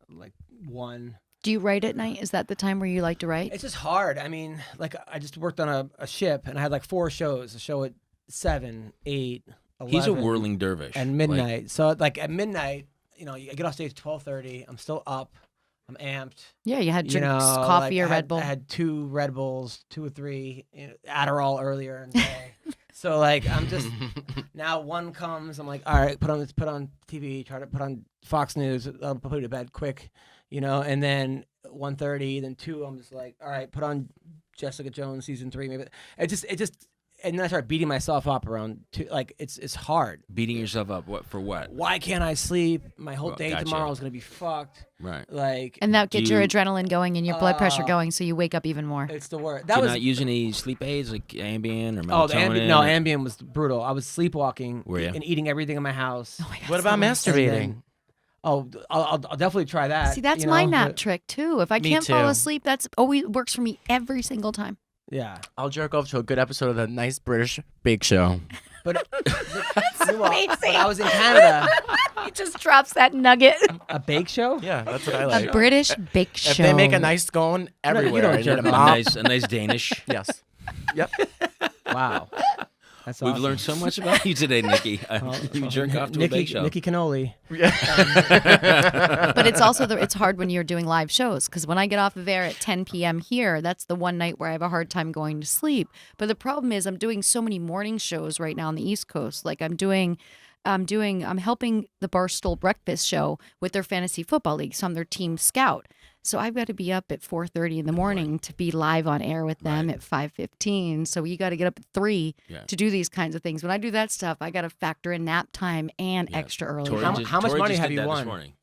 Like 1. Do you write at night? Is that the time where you like to write? It's just hard. I mean, like I just worked on a ship and I had like 4 shows. A show at 7, 8, 11. He's a whirling dervish. And midnight. So like at midnight, I get off stage at 12:30. I'm still up. I'm amped. Yeah, you had You drinks, know, coffee like, or I had- Red Bull. I had 2 Red Bulls, 2 or 3, Adderall earlier in the day. So like I'm just now 1 comes. I'm like, all right, put on TV. Try to put on Fox News. I'll put you to bed quick, and then 1:30, then 2. I'm just like, all right, put on Jessica Jones season 3. Maybe it just. And then I start beating myself up around 2. Like it's hard. Beating yourself up for what? Why can't I sleep? My whole Well, day gotcha. tomorrow is gonna be fucked. Right. Like And that gets your you- adrenaline going and your blood pressure going, so you wake up even more. it's the worst. Do That you was not use any sleep aids like Ambien or melatonin? Oh, the Ambien was brutal. I was sleepwalking Were ya? and eating everything in my house. Oh my God, What about so nice. masturbating? Oh, I'll definitely try that. See, that's my nap but- trick too. If I Me can't fall too. asleep, that's always works for me every single time. Yeah, I'll jerk off to a good episode of the nice British Bake Show. but amazing. When I was in Canada, He just drops that nugget. a bake show. Yeah, that's what I A like. British bake show. If they make a nice scone everywhere, don't I need jerk a off. mop. a nice Danish. Yes. Yep. Wow, that's We've awesome. learned so much about you today, Nikki. You jerk off to a bake show. Nikki Cannoli. But it's also it's hard when you're doing live shows, because when I get off of air at 10 p.m. here, that's the one night where I have a hard time going to sleep. But the problem is I'm doing so many morning shows right now on the East Coast. Like I'm helping the Barstool Breakfast Show with their fantasy football league. So I'm their team scout. So I've got to be up at 4:30 in the morning to be live on air with them at 5:15. So you got to get up at 3 to do these kinds of things. When I do that stuff, I got to factor in nap time and extra early. Tori hours. How much Tori money just have did you that won? this morning.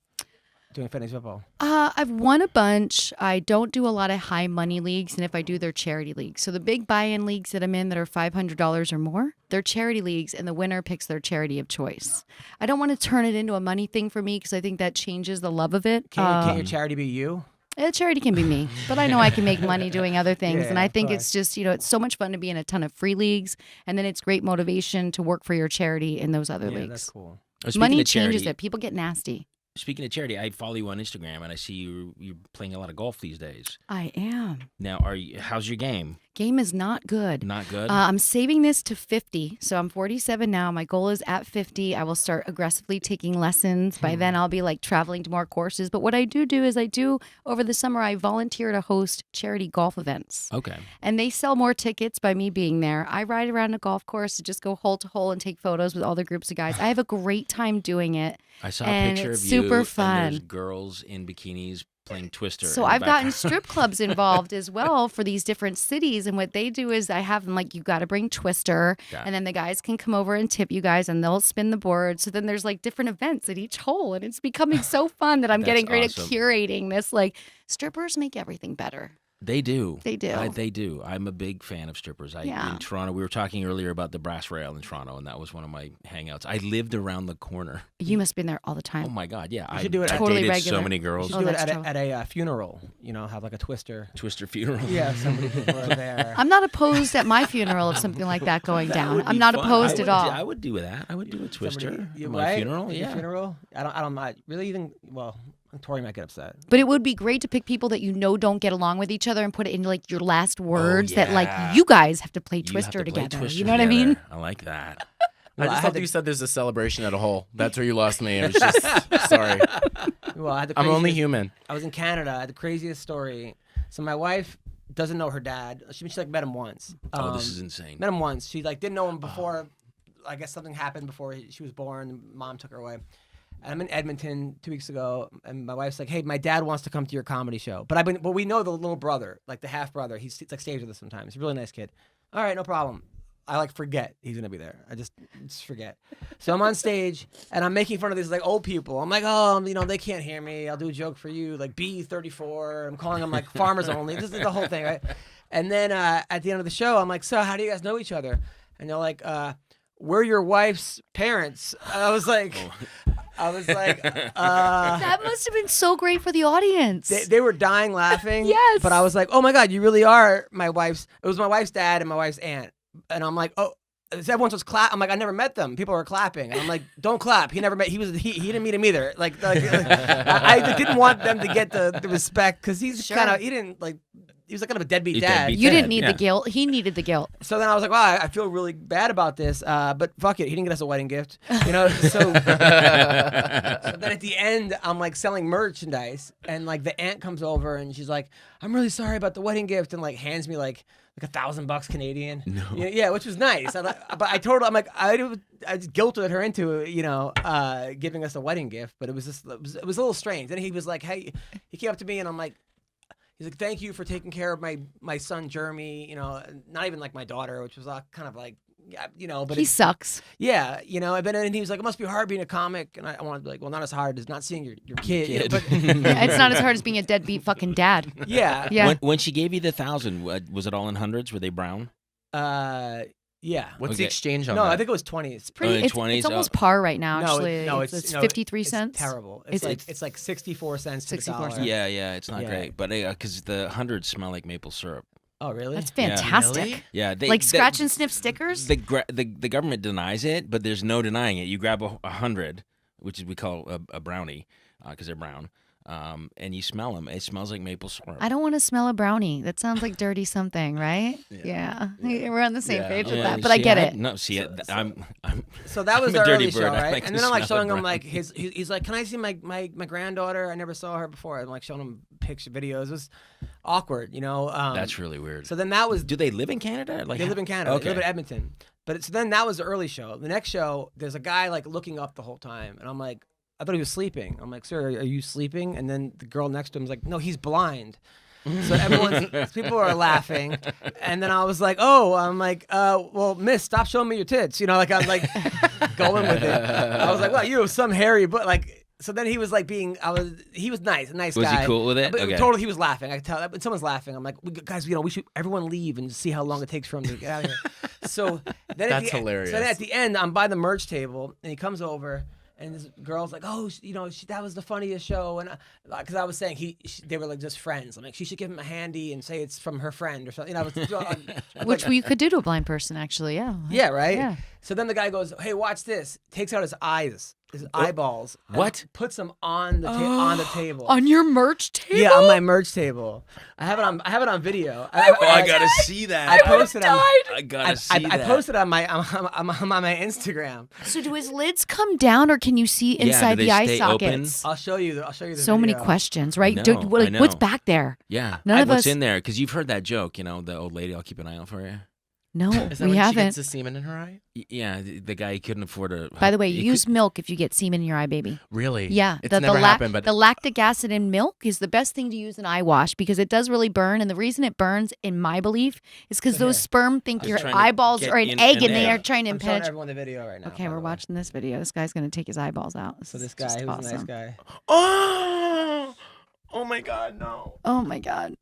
Doing fantasy football. I've won a bunch. I don't do a lot of high money leagues, and if I do, they're charity leagues. So the big buy-in leagues that I'm in that are $500 or more, they're charity leagues, and the winner picks their charity of choice. I don't want to turn it into a money thing for me because I think that changes the love of it. Can't your charity be you? Charity can be me, but I know I can make money doing other things, Yeah, and I of think course. it's just it's so much fun to be in a ton of free leagues, and then it's great motivation to work for your charity in those other Yeah, leagues. that's cool. Speaking Money of changes charity, it. People get nasty. Speaking of charity, I follow you on Instagram, and I see you're playing a lot of golf these days. I am. Now, how's your game? Game is not good. Not good. I'm saving this to 50. So I'm 47 now. My goal is at 50. I will start aggressively taking lessons. By then, I'll be like traveling to more courses. But what I do is over the summer, I volunteer to host charity golf events. Okay. And they sell more tickets by me being there. I ride around a golf course to just go hole to hole and take photos with all the groups of guys. I have a great time doing it. I saw a And picture of it's you. super And fun. there's girls in bikinis playing Twister. So in the I've gotten background. strip clubs involved as well for these different cities. And what they do is I have them like, you got to bring Twister. Got it. And then the guys can come over and tip you guys and they'll spin the board. So then there's like different events at each hole. And it's becoming so fun that I'm That's getting great awesome. at curating this. Like strippers make everything better. They do. They do. They do. I'm a big fan of strippers. Yeah. In Toronto, we were talking earlier about the Brass Rail in Toronto, and that was one of my hangouts. I lived around the corner. You must have been there all the Oh time. my God, yeah. You should do it I Totally dated regular. so many You girls. should Oh, do it that's at a funeral. You know, have like a twister. Twister funeral. Yeah, so many people are there. I'm not opposed at my funeral of something like that going down. I'm not opposed at all. I would do that. I would do a twister Somebody- at my funeral. At your Yeah. funeral? I don't mind. Really even, well, Tori might get upset. But it would be great to pick people that you know don't get along with each other and put it in like your last words that yeah. like you guys have to play You have Twister to play together. Twister You know what I mean? together. I like that. I just had thought to- you said there's a celebration at a hole. That's where you lost me. I was just sorry. Well, I had the I'm only craziest- human. I was in Canada. I had the craziest story. So my wife doesn't know her dad. She like met him once. Oh, this is insane. Met him once. She like didn't know him before. I guess something happened before she was born. Mom took her away. I'm in Edmonton 2 weeks ago, and my wife's like, "Hey, my dad wants to come to your comedy show." But we know the little brother, like the half brother. He's like stays with us sometimes. He's a really nice kid. All right, no problem. I like forget he's gonna be there. I just forget. So I'm on stage and I'm making fun of these like old people. I'm like, oh, you know, they can't hear me. I'll do a joke for you, like B34. I'm calling them like farmers only. This is the whole thing, right? And then at the end of the show, I'm like, so how do you guys know each other? And they're like, we're your wife's parents. And I was like, That must have been so great for the audience. they were dying laughing. Yes. But I was like, oh my God, you really are my wife's. It was my wife's dad and my wife's aunt. And I'm like, oh, everyone was clap. I'm like, I never met them. People were clapping. And I'm like, don't clap. He never met. He didn't meet him either. I didn't want them to get the respect because he's Sure. kind of, he didn't like, he was like kind of a deadbeat A dad. deadbeat You didn't dad, need yeah. the guilt. He needed the guilt. So then I was like, wow, I feel really bad about this. But fuck it. He didn't get us a wedding gift. You know, so then at the end, I'm like selling merchandise and like the aunt comes over and she's like, I'm really sorry about the wedding gift and like hands me like $1,000 Canadian. No. Yeah, which was nice. But I told her, I'm like, I just guilted her into, you know, giving us a wedding gift. But it was just, it was a little strange. Then he was like, hey, he came up to me and I'm like, he's like, thank you for taking care of my son Jeremy. You know, not even like my daughter, which was kind of like, yeah, you know, but He sucks. yeah, you know. And then he was like, it must be hard being a comic. And I wanted to be like, well, not as hard as not seeing your kid. You know, but Yeah, it's not as hard as being a deadbeat fucking dad. yeah, Yeah. When she gave you the 1,000, was it all in hundreds? Were they brown? yeah. What's the Okay. exchange on No, that? I think it was 20s. Pretty. in It's 20s, almost par right now. No, Actually, no, it's no, 53 it's cents. terrible. It's- It's like 64 cents to the 64 dollar. cents. Yeah, it's not Yeah. great. But because the hundreds smell like maple syrup. Oh, really? That's Yeah. fantastic. Really? Yeah, Like scratch and sniff stickers. The government denies it, but there's no denying it. You grab a 100, which is we call a brownie, because they're brown, and you smell them. It smells like maple syrup. I don't want to smell a brownie. That sounds like dirty something, right? Yeah. We're on the same Yeah. page with Yeah, that. But I see, get it. No, see, I'm So that was I'm a the dirty early bird. show, I right? like And to then I'm like smell showing it him brown. like he's like, can I see my granddaughter? I never saw her before. I'm like showing him picture videos. It was awkward, you know. That's really weird. So then that was Do they live in Canada? Like they live in Canada. Okay. They live in Edmonton. But so then that was the early show. The next show, there's a guy like looking up the whole time, and I'm like, I thought he was sleeping. I'm like, sir, are you sleeping? And then the girl next to him is like, no, he's blind. So people are laughing, and then I was like, I'm like, well, miss, stop showing me your tits. You know, like I'm like going with it. I was like, well, you have some hairy, but like. So then he was like he was nice, a nice Was guy. he cool with it? But Okay. totally, he was laughing. I could tell. When someone's laughing, I'm like, guys, you know, we should everyone leave and see how long it takes for him to get out of here. So then That's hilarious. So then at the end, I'm by the merch table, and he comes over, and this girl's like, oh, you know, that was the funniest show, and because I was saying they were like just friends. I'm like, she should give him a handy and say it's from her friend or something. You know, Which we could do to a blind person, actually. Yeah. yeah, right. Yeah. So then the guy goes, hey, watch this. Takes out his eyes, his eyeballs. and What? Puts them on the on the table. On your merch table. Yeah, on my merch table. I have it on video. I gotta see that. I posted on. I gotta see I that. posted on my on my Instagram. So do his lids come down, or can you see do inside they the eye stay open? sockets? I'll show you. The So many video. questions, right? I know, I know. What's back there? Yeah. None of What's us- in there? Because you've heard that joke, you know, the old lady, I'll keep an eye out for you. No, Is that we when she haven't. gets the semen in her eye? Yeah, the guy couldn't afford a. By the way, he use milk if you get semen in your eye, baby. Really? Yeah, It's never happened, but the lactic acid in milk is the best thing to use in eye wash because it does really burn. And the reason it burns, in my belief, is because those sperm think Just your trying to eyeballs get are an in egg an and they egg. are trying to I'm showing impenetrate. everyone the video right now. Okay, by we're the way. watching this video. This guy's gonna take his eyeballs out. So this is guy, just who's a nice awesome. guy. Oh my God, no. Oh my god.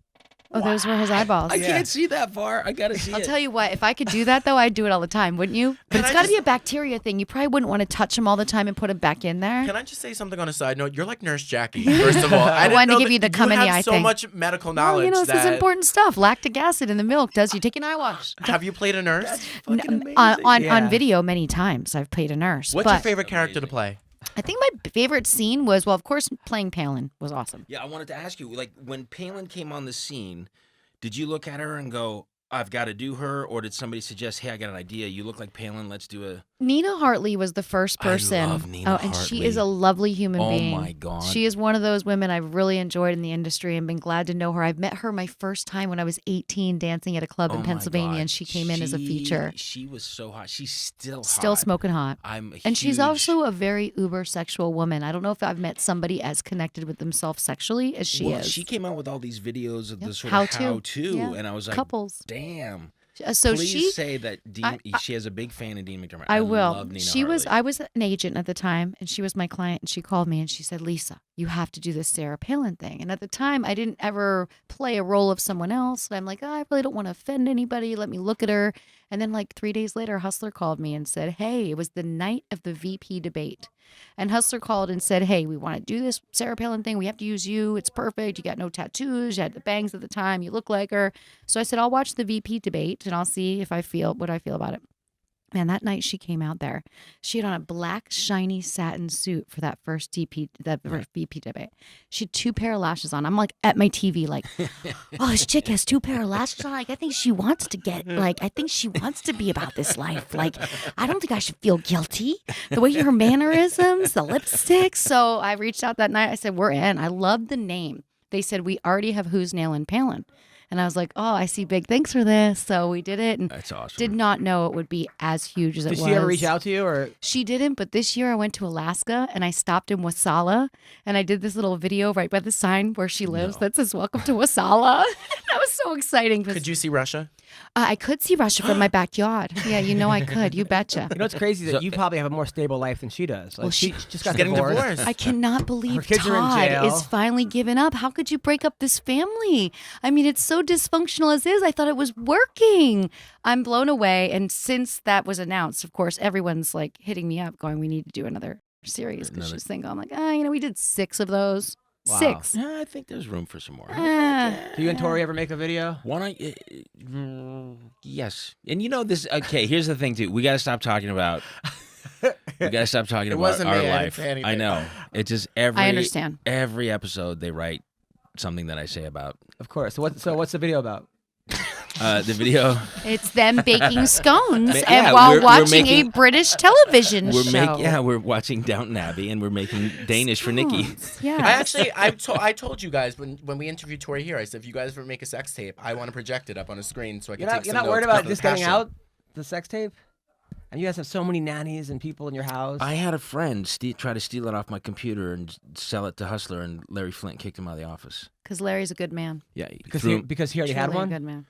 Oh, those were his eyeballs. I can't see that far. I gotta see I'll it. tell you what, if I could do that though, I'd do it all the time, wouldn't you? But it's got to be a bacteria thing. You probably wouldn't want to touch them all the time and put them back in there. Can I just say something on a side note? You're like Nurse Jackie. First of all, I didn't wanted to know give that you the come in the eye have so thing. much medical Well, knowledge. this is that- important stuff. Lactic acid in the milk does you take an eye wash. Have you played a nurse? On video many times. I've played a nurse. What's but your favorite character to play? I think my favorite scene was, well, of course, playing Palin was awesome. Yeah, I wanted to ask you, like, when Palin came on the scene, did you look at her and go, I've got to do her? Or did somebody suggest, hey, I got an idea. You look like Palin. Let's do a... Nina Hartley was the first person. I love Nina and she Hartley. is a lovely human being. Oh, my God. She is one of those women I've really enjoyed in the industry and been glad to know her. I've met her my first time when I was 18 dancing at a club Oh, in my Pennsylvania, God. and she came in as a feature. She was so hot. She's still hot. Still smoking hot. And she's huge- also a very uber sexual woman. I don't know if I've met somebody as connected with themselves sexually as she Well, is. She came out with all these videos of Yep. the sort How-to. of how-to, Yeah. and I was like, Couples. damn. So Please she say that she has a big fan of Dean McDermott. I will. Love Nina She was. Hartley. I was an agent at the time, and she was my client. And she called me and she said, "Lisa, you have to do this Sarah Palin thing." And at the time, I didn't ever play a role of someone else. And I'm like, I really don't want to offend anybody. Let me look at her. And then, like 3 days later, Hustler called me and said, "Hey, it was the night of the VP debate." And Hustler called and said, "Hey, we want to do this Sarah Palin thing. We have to use you. It's perfect. You got no tattoos. You had the bangs at the time. You look like her." So I said, "I'll watch the VP debate and I'll see if I feel what I feel about it." Man, that night she came out there. She had on a black, shiny satin suit for that first VP debate. She had 2 pair of lashes on. I'm like at my TV, like, oh, this chick has 2 pair of lashes on. Like, I think she wants to I think she wants to be about this life. Like, I don't think I should feel guilty. The way her mannerisms, the lipstick. So I reached out that night. I said, we're in. I love the name. They said, we already have Who's Nailing Palin. And I was like, oh, I see big things for this. So we did it and That's awesome. did not know it would be as huge as it was. Did she ever reach out to you, or She didn't, but this year I went to Alaska and I stopped in Wasala and I did this little video right by the sign where she lives that says, "Welcome to Wasala." That was so exciting. Could you see Russia? I could see Russia from my backyard. Yeah, you know I could. You betcha. you know what's crazy is that you probably have a more stable life than she does. Like, Well, she just got Getting divorced. divorced. I cannot believe Her kids are in Todd jail. is finally giving up. How could you break up this family? I mean, it's so dysfunctional as is. I thought it was working. I'm blown away. And since that was announced, of course, everyone's like hitting me up going, we need to do another series because she's single. I'm like, we did 6 of those. Wow. 6. Yeah, I think there's room for some more. Do you and Tori ever make a video? Yes. And you know this. Okay, here's the thing too. We got to stop talking about. We got to stop talking It about wasn't our me, I didn't life. say anything. I know. It's just every. I understand. Every episode they write something that I say about Of course. So what's the video about? the video. It's them baking scones Yeah, and while we're watching making- a British television show. We're watching Downton Abbey and we're making Danish for Nikki. Yeah. I told you guys when we interviewed Tori here, I said, if you guys ever make a sex tape, I want to project it up on a screen so I can take You're some not worried notes about because this of the getting passion. out, the sex tape? And you guys have so many nannies and people in your house. I had a friend try to steal it off my computer and sell it to Hustler, and Larry Flint kicked him out of the office. Because Larry's a good man. Yeah, because he already had Truly a one? good man.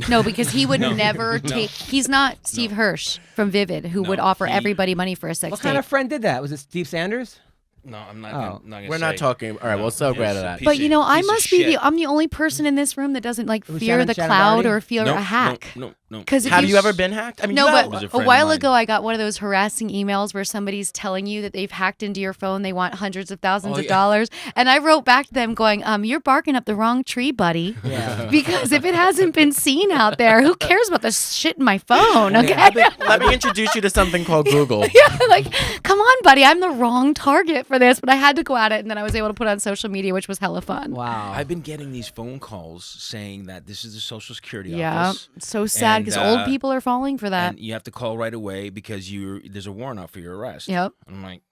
No, because he would never take. He's not Steve Hirsch from Vivid, who would offer everybody money for a sex What tape. kind of friend did that? Was it Steve Sanders? No, I'm not. Oh. Gonna We're not say. talking. All right, well, so glad of that. But you know, I Piece of must be shit. I'm the only person in this room that doesn't like Was fear the Shannon cloud Doherty? or fear No, a hack. No. Because Have you ever been hacked? I mean, No, you but was a a friend of while mine. ago, I got one of those harassing emails where somebody's telling you that they've hacked into your phone. They want hundreds of thousands of dollars. And I wrote back to them going, you're barking up the wrong tree, buddy. Yeah. Because if it hasn't been seen out there, who cares about the shit in my phone? Okay. Let me introduce you to something called Google. Yeah, like, come on, buddy. I'm the wrong target for this. But I had to go at it. And then I was able to put it on social media, which was hella fun. Wow. I've been getting these phone calls saying that this is the Social Security Yeah. office. So sad And, because old people are falling for that. And you have to call right away because there's a warrant out for your arrest. Yep. I'm like,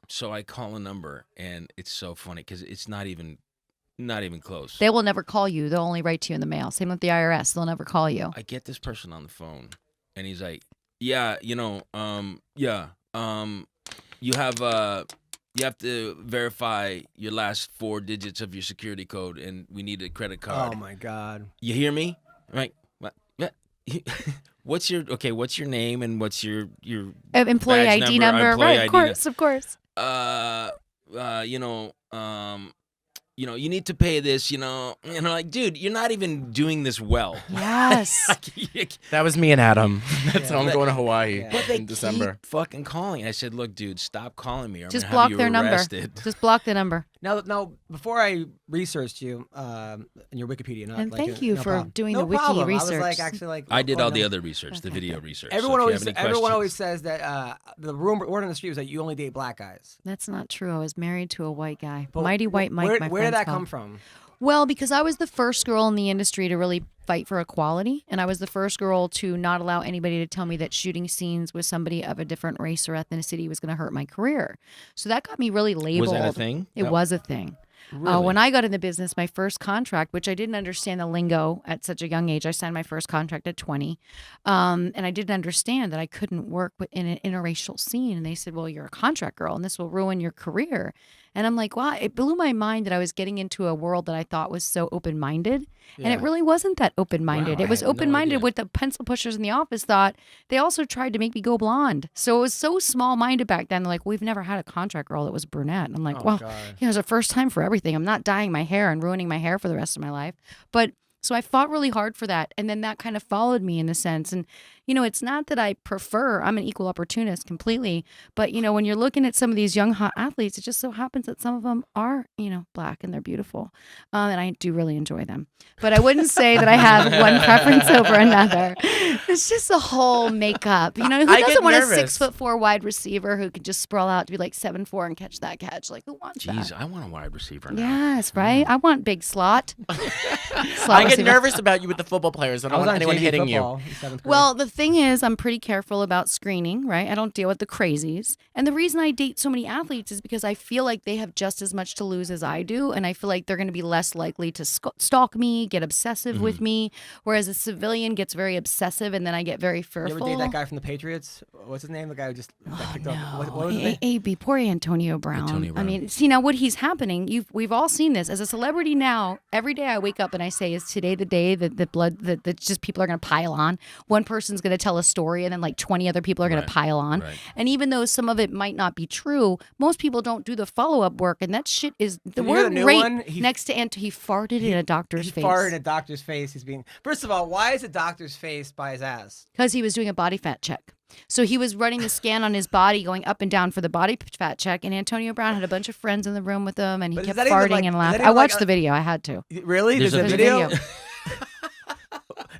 so I call a number, and it's so funny because it's not even close. They will never call you. They'll only write to you in the mail. Same with the IRS. They'll never call you. I get this person on the phone, and he's like, "Yeah, you have to verify your last 4 digits of your security code, and we need a credit card." Oh my God. You hear me? Right? What? Yeah. What's your name and what's your Employee badge ID number, number. employee Right, ID of course. you need to pay this, like, dude, you're not even doing this well. Yes. That was me and Adam. That's Yeah. how I'm going to Hawaii Yeah. But they in December. keep fucking calling. I said, look, dude, stop calling me. Or I'm Just gonna have block you their number. arrested. Just block the number. Now, before I researched you in your Wikipedia, not And like thank you no for problem. doing no the wiki problem. research. I was like, actually, like I did all the no. other research, the Okay, video good. research. Everyone so if always you have any everyone always questions- says that the word on the street was that you only date black guys. That's not true. I was married to a white guy. But Mighty White Mike, Where, my where did friends that call come him. from? Well, because I was the first girl in the industry to really fight for equality, and I was the first girl to not allow anybody to tell me that shooting scenes with somebody of a different race or ethnicity was going to hurt my career. So that got me really labeled. Was that a thing? It was a thing. Really? When I got in the business, my first contract, which I didn't understand the lingo at such a young age, I signed my first contract at 20. And I didn't understand that I couldn't work in an interracial scene. And they said, well, you're a contract girl and this will ruin your career. And I'm like, wow, it blew my mind that I was getting into a world that I thought was so open-minded. And it really wasn't that open-minded. Wow, It was I had no open-minded idea. what the pencil pushers in the office thought. They also tried to make me go blonde. So it was so small-minded back then. Like, we've never had a contract girl that was brunette. And I'm like, well, God. it's a first time for everything. I'm not dyeing my hair and ruining my hair for the rest of my life. But so I fought really hard for that. And then that kind of followed me in a sense. And, it's not that I prefer, I'm an equal opportunist completely. But, when you're looking at some of these young hot athletes, it just so happens that some of them are, black and they're beautiful. And I do really enjoy them. But I wouldn't say that I have one preference over another. It's just a whole makeup. Who I get doesn't want a nervous. 6'4" wide receiver who could just sprawl out to be like 7'4" and catch that catch? Like, who wants Jeez, that? I want a wide receiver now. Yes, right? I want big slot. I get nervous about you with the football players. I don't was want on anyone JV hitting you. football in 7th grade. Well, the thing is, I'm pretty careful about screening, right? I don't deal with the crazies. And the reason I date so many athletes is because I feel like they have just as much to lose as I do. And I feel like they're going to be less likely to stalk me, get obsessive with me. Whereas a civilian gets very obsessive and then I get very you fearful. ever date that guy from the Patriots? What's his name? The guy who just got kicked off. What was his No, name? AB, poor Antonio Brown. Antonio Brown. I mean, see now what he's happening. We've all seen this as a celebrity now. Every day I wake up and I say, "Is today the day that just people are going to pile on? One person's going to tell a story, and then like 20 other people are going to pile on. Right. And even though some of it might not be true, most people don't do the follow up work, and that shit is the Did you hear word the new rape one? next to he farted in a doctor's He face farted in a doctor's face. He's being. First of all, why is a doctor's face by his ass? because he was doing a body fat check. So he was running the scan on his body, going up and down for the body fat check. And Antonio Brown had a bunch of friends in the room with him, and he But is kept that even farting like- and is laughing. that I even like watched a- the video. I had to. Really? There's There's, a a video. video.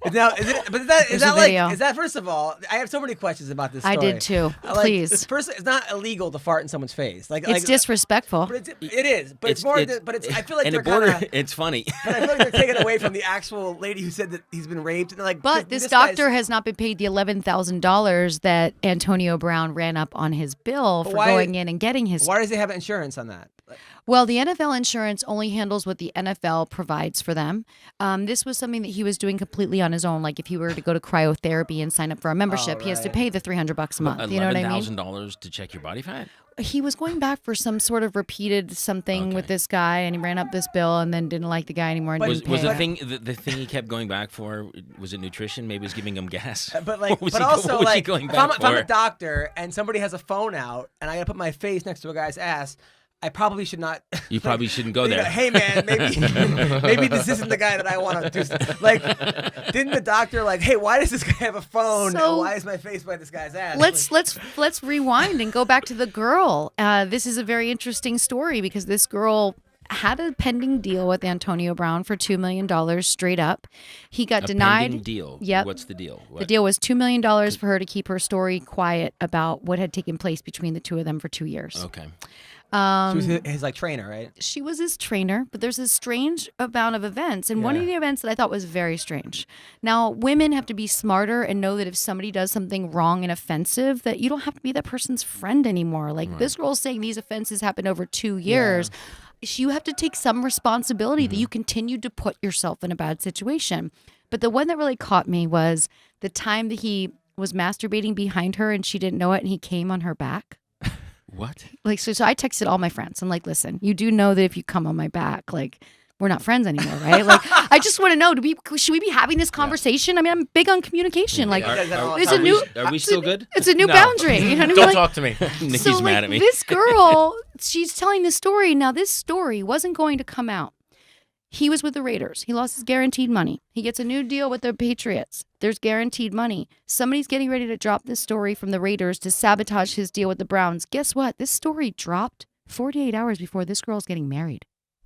Is it? But is that There's a like? video. Is that first of all? I have so many questions about this. I Story. did too. Like, Please. First, it's not illegal to fart in someone's face. It's disrespectful. But it is. But it's more. But it's. I feel like and they're it border. kinda, It's funny. But I feel like they're taking away from the actual lady who said that he's been raped. And they're like, But this guy's- doctor has not been paid the $11,000 that Antonio Brown ran up on his bill for why- going in and getting his. Why does he have insurance on that? Well, the NFL insurance only handles what the NFL provides for them. This was something that he was doing completely on his own. Like if he were to go to cryotherapy and sign up for a membership, he has to right. pay the $300 a month. You know what I mean? $11,000 to check your body fat. He was going back for some sort of repeated something with Okay. this guy, and he ran up this bill and then didn't like the guy anymore. And But- didn't Was pay. the thing he kept going back for? Was it nutrition? Maybe it was giving him gas. But like, What was but he, also what was he like, going if I'm back a for? doctor and somebody has a phone out and I gotta put my face next to a guy's ass, I probably should not. You probably shouldn't go You know, there. hey man, maybe this isn't the guy that I want to do. Like, didn't the doctor like, hey, why does this guy have a phone? So- and why is my face by this guy's ass? Let's rewind and go back to the girl. This is a very interesting story because this girl had a pending deal with Antonio Brown for $2 million straight up. He got A denied. pending deal. Yep. What's the deal? The deal was $2 million for her to keep her story quiet about what had taken place between the two of them for 2 years. Okay. She was his like trainer, right? She was his trainer, but there's this strange amount of events. And one of the events that I thought was very strange. Now, women have to be smarter and know that if somebody does something wrong and offensive, that you don't have to be that person's friend anymore. Like this girl's saying these offenses happened over 2 years. You have to take some responsibility that you continued to put yourself in a bad situation. But the one that really caught me was the time that he was masturbating behind her and she didn't know it and he came on her back. What? Like, so I texted all my friends. I'm like, listen, you do know that if you come on my back, like, we're not friends anymore, right? Like, I just want to know, should we be having this conversation? I mean, I'm big on communication. Like, it's a new. Are we still good? It's a new No. boundary. You know what I mean? Don't Like, talk to me. Nikki's so, like, mad at me. This girl, she's telling this story. Now, this story wasn't going to come out. He was with the Raiders. He lost his guaranteed money. He gets a new deal with the Patriots. There's guaranteed money. Somebody's getting ready to drop this story from the Raiders to sabotage his deal with the Browns. Guess what? This story dropped 48 hours before this girl's getting married.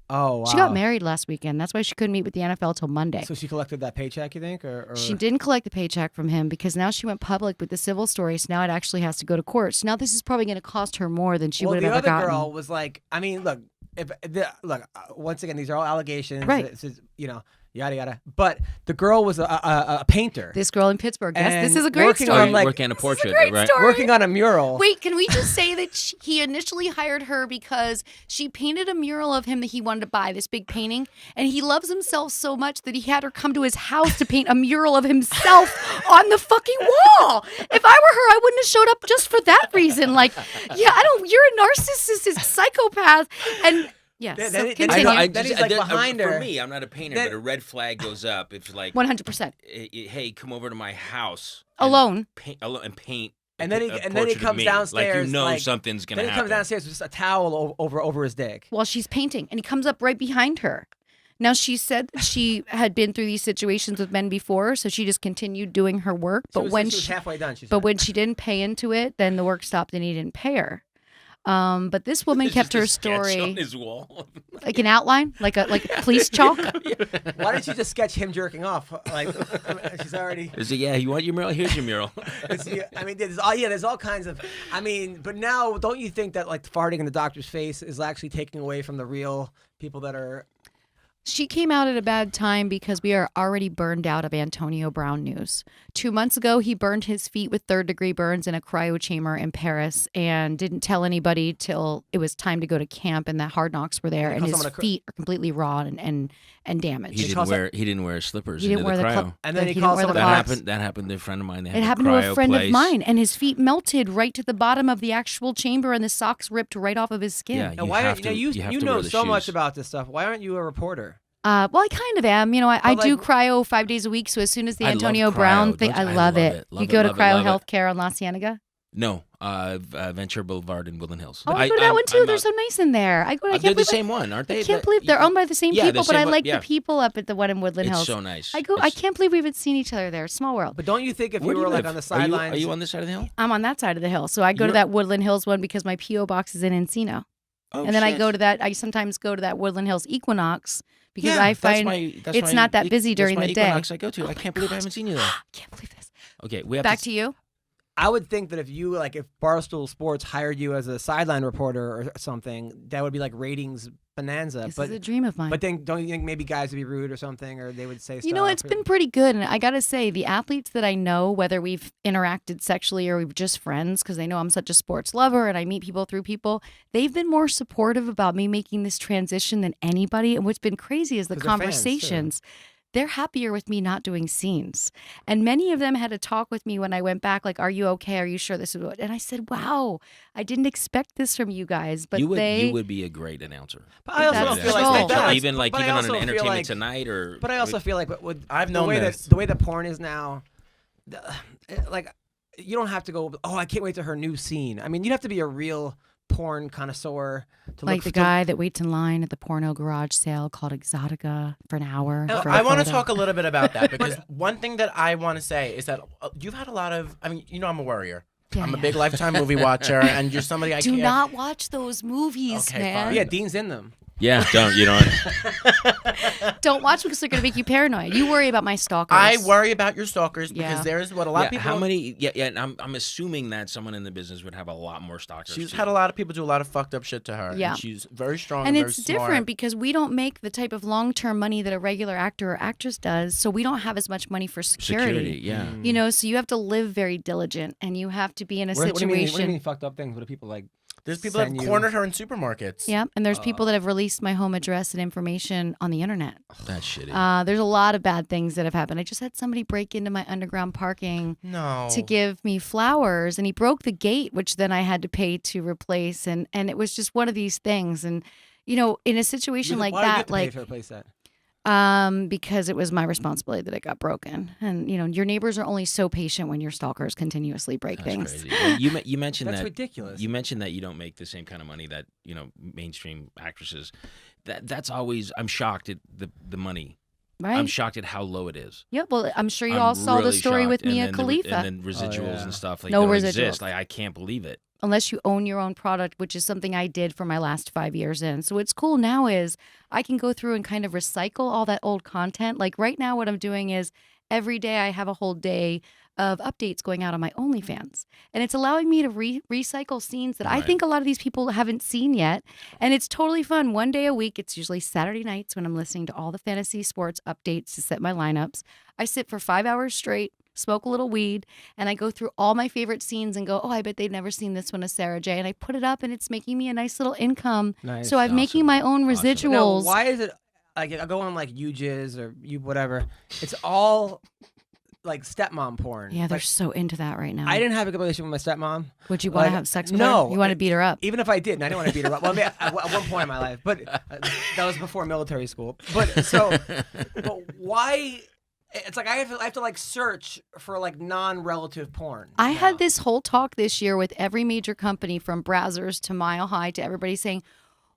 Oh, wow. She got married last weekend. That's why she couldn't meet with the NFL till Monday. So she collected that paycheck, you think? Or... She didn't collect the paycheck from him because now she went public with the civil story. So now it actually has to go to court. So now this is probably going to cost her more than she would have ever the other gotten. girl was like, I mean, look, once again, these are all allegations. Right. It's just, yada yada. But the girl was a painter. This girl in Pittsburgh. Yes, this And is a great working story. on, like- working on a portrait, great right? story. working on a mural. Wait, can we just say that he initially hired her because she painted a mural of him that he wanted to buy, this big painting, and he loves himself so much that he had her come to his house to paint a mural of himself on the fucking wall. If I were her, I wouldn't have showed up just for that reason. Like, yeah, you're a narcissist, psychopath, and yes, Then- so then- continue. then he's, like, behind her. For me, I'm not a painter, Then- but a red flag goes up. It's like, 100% hey, come over to my house. and alone. Paint. And then he- a and then he portrait of comes me. downstairs, Like, like- something's going Then to he happen. comes downstairs with just a towel over his dick. While she's painting, and he comes up right behind her. Now, she said that she had been through these situations with men before, so she just continued doing her work. But she when was halfway done, she but said. when she didn't pay into it, then the work stopped and he didn't pay her. But this woman There's kept just a her sketch story on his wall. like an outline, like a police chalk. Why didn't you just sketch him jerking off? Like, she's already. Is it, yeah, you want your mural? Here's your mural. I mean, there's all kinds of. I mean, but now, don't you think that like farting in the doctor's face is actually taking away from the real people that are? She came out at a bad time because we are already burned out of Antonio Brown news. 2 months ago, he burned his feet with third-degree burns in a cryo chamber in Paris and didn't tell anybody till it was time to go to camp, and the Hard Knocks were there, and his feet are completely raw and damaged. He didn't wear slippers He didn't into wear the cryo. club, And then he didn't calls wear the someone box. That happened to a friend of mine. They had It a happened to a cryo friend place. of mine, and his feet melted right to the bottom of the actual chamber, and the socks ripped right off of his skin. Yeah, Now, you why have aren't to, you have you to know wear the so much shoes. about this stuff? Why aren't you a reporter? Well, I kind of am. You know, I But, do like- cryo 5 days a week. So as soon as the I love Antonio cryo, Brown thing, don't you? I I love love it. it, love You it, go to love it, Cryo love it. Healthcare on La Cienega. No, Ventura Boulevard in Woodland Hills. Oh, I go to that one too. They're so nice in there. I go. I they're can't the believe same one, aren't they? I can't believe they're owned by the same Yeah, people, the but I same- like yeah. the people up at the one in Woodland It's Hills. so nice. I can't believe we haven't seen each other there. Small world. But don't you think if Where you do were like live? on the sidelines? Are you on this side of the hill? I'm on that side of the hill, so I go to You're- that Woodland Hills one because my PO box is in Encino, Oh, and then I shit. go to that. I sometimes go to that Woodland Hills Equinox because Yeah, I that's find that's it's my not that busy that's during my the day. Equinox I go to. I can't believe I haven't seen you there. I can't believe this. Okay, we have Back to you. I would think that if Barstool Sports hired you as a sideline reporter or something, that would be like ratings bonanza. This but is a dream of mine. but then don't you think maybe guys would be rude or something, or they would say stuff? You know, it's been pretty good. And I got to say, the athletes that I know, whether we've interacted sexually or we've just friends, because they know I'm such a sports lover and I meet people through people, they've been more supportive about me making this transition than anybody. And what's been crazy is the 'Cause they're fans, too. conversations. They're happier with me not doing scenes. And many of them had to talk with me when I went back, like, are you okay? Are you sure this is what? And I said, wow, I didn't expect this from you guys. But you they would be a great announcer. But I also That's don't feel the like goal. that. even but I on an also feel Entertainment like- Tonight or. But I also feel like with I've the known way this. that the way that porn is now, like you don't have to go. Oh, I can't wait to her new scene. I mean, you'd have to be a real porn connoisseur to like look the for, guy that waits in line at the porno garage sale called Exotica for an hour. for a I want to photo. talk a little bit about that because one thing that I want to say is that you've had a lot of. I mean, you know, I'm a worrier. Yeah, I'm a yeah. big Lifetime movie watcher, and you're somebody I Do can't. not watch those movies, Okay, man. fine. Yeah, Dean's in them. Yeah, don't you know? Don't watch because they're going to make you paranoid. You worry about my stalkers. I worry about your stalkers Yeah. because there's what a lot of people. How many? Yeah, and I'm assuming that someone in the business would have a lot more stalkers. She's too. had a lot of people do a lot of fucked up shit to her. Yeah. And she's very strong And very it's smart. different because we don't make the type of long-term money that a regular actor or actress does, so we don't have as much money for security. Yeah. You know, so you have to live very diligent, and you have to be in a What do you mean? What do you situation. mean fucked up things? What do people like? There's people that send have you- cornered her in supermarkets. Yeah, and there's people that have released my home address and information on the internet. That's shitty. There's a lot of bad things that have happened. I just had somebody break into my underground parking No. to give me flowers, and he broke the gate, which then I had to pay to replace, and it was just one of these things. And in a situation like Why do you have that, to pay like to replace that? because it was my responsibility that it got broken, and your neighbors are only so patient when your stalkers continuously break That's things. crazy. Well, you mentioned That's that ridiculous. You mentioned that you don't make the same kind of money that mainstream actresses. That's always I'm shocked at the money. Right? I'm shocked at how low it is. Yeah, well, I'm sure you I'm all saw the really story shocked. with And Mia then Khalifa. and then residuals yeah. and stuff like No don't residuals. exist. I can't believe it. Unless you own your own product, which is something I did for my last 5 years in. So what's cool now is I can go through and kind of recycle all that old content. Like right now, what I'm doing is every day I have a whole day of updates going out on my OnlyFans. And it's allowing me to recycle scenes that I Right. think a lot of these people haven't seen yet. And it's totally fun. One day a week, it's usually Saturday nights when I'm listening to all the fantasy sports updates to set my lineups. I sit for 5 hours straight, smoke a little weed, and I go through all my favorite scenes and go, oh, I bet they've never seen this one of Sarah J. And I put it up and it's making me a nice little income. Nice. So I'm making my own Awesome. residuals. Now, why is it like I go on like UJizz or you whatever? It's all like stepmom porn. Yeah, they're Like, so into that right now. I didn't have a good relationship with my stepmom. Would you want to like, have sex with no, her? You want to beat her up? Even if I did, and I didn't want to beat her up. Well, I mean, at one point in my life, but that was before military school. But why? It's like I have to like search for like non-relative porn. I now. had this whole talk this year with every major company from Brazzers to Mile High to everybody saying,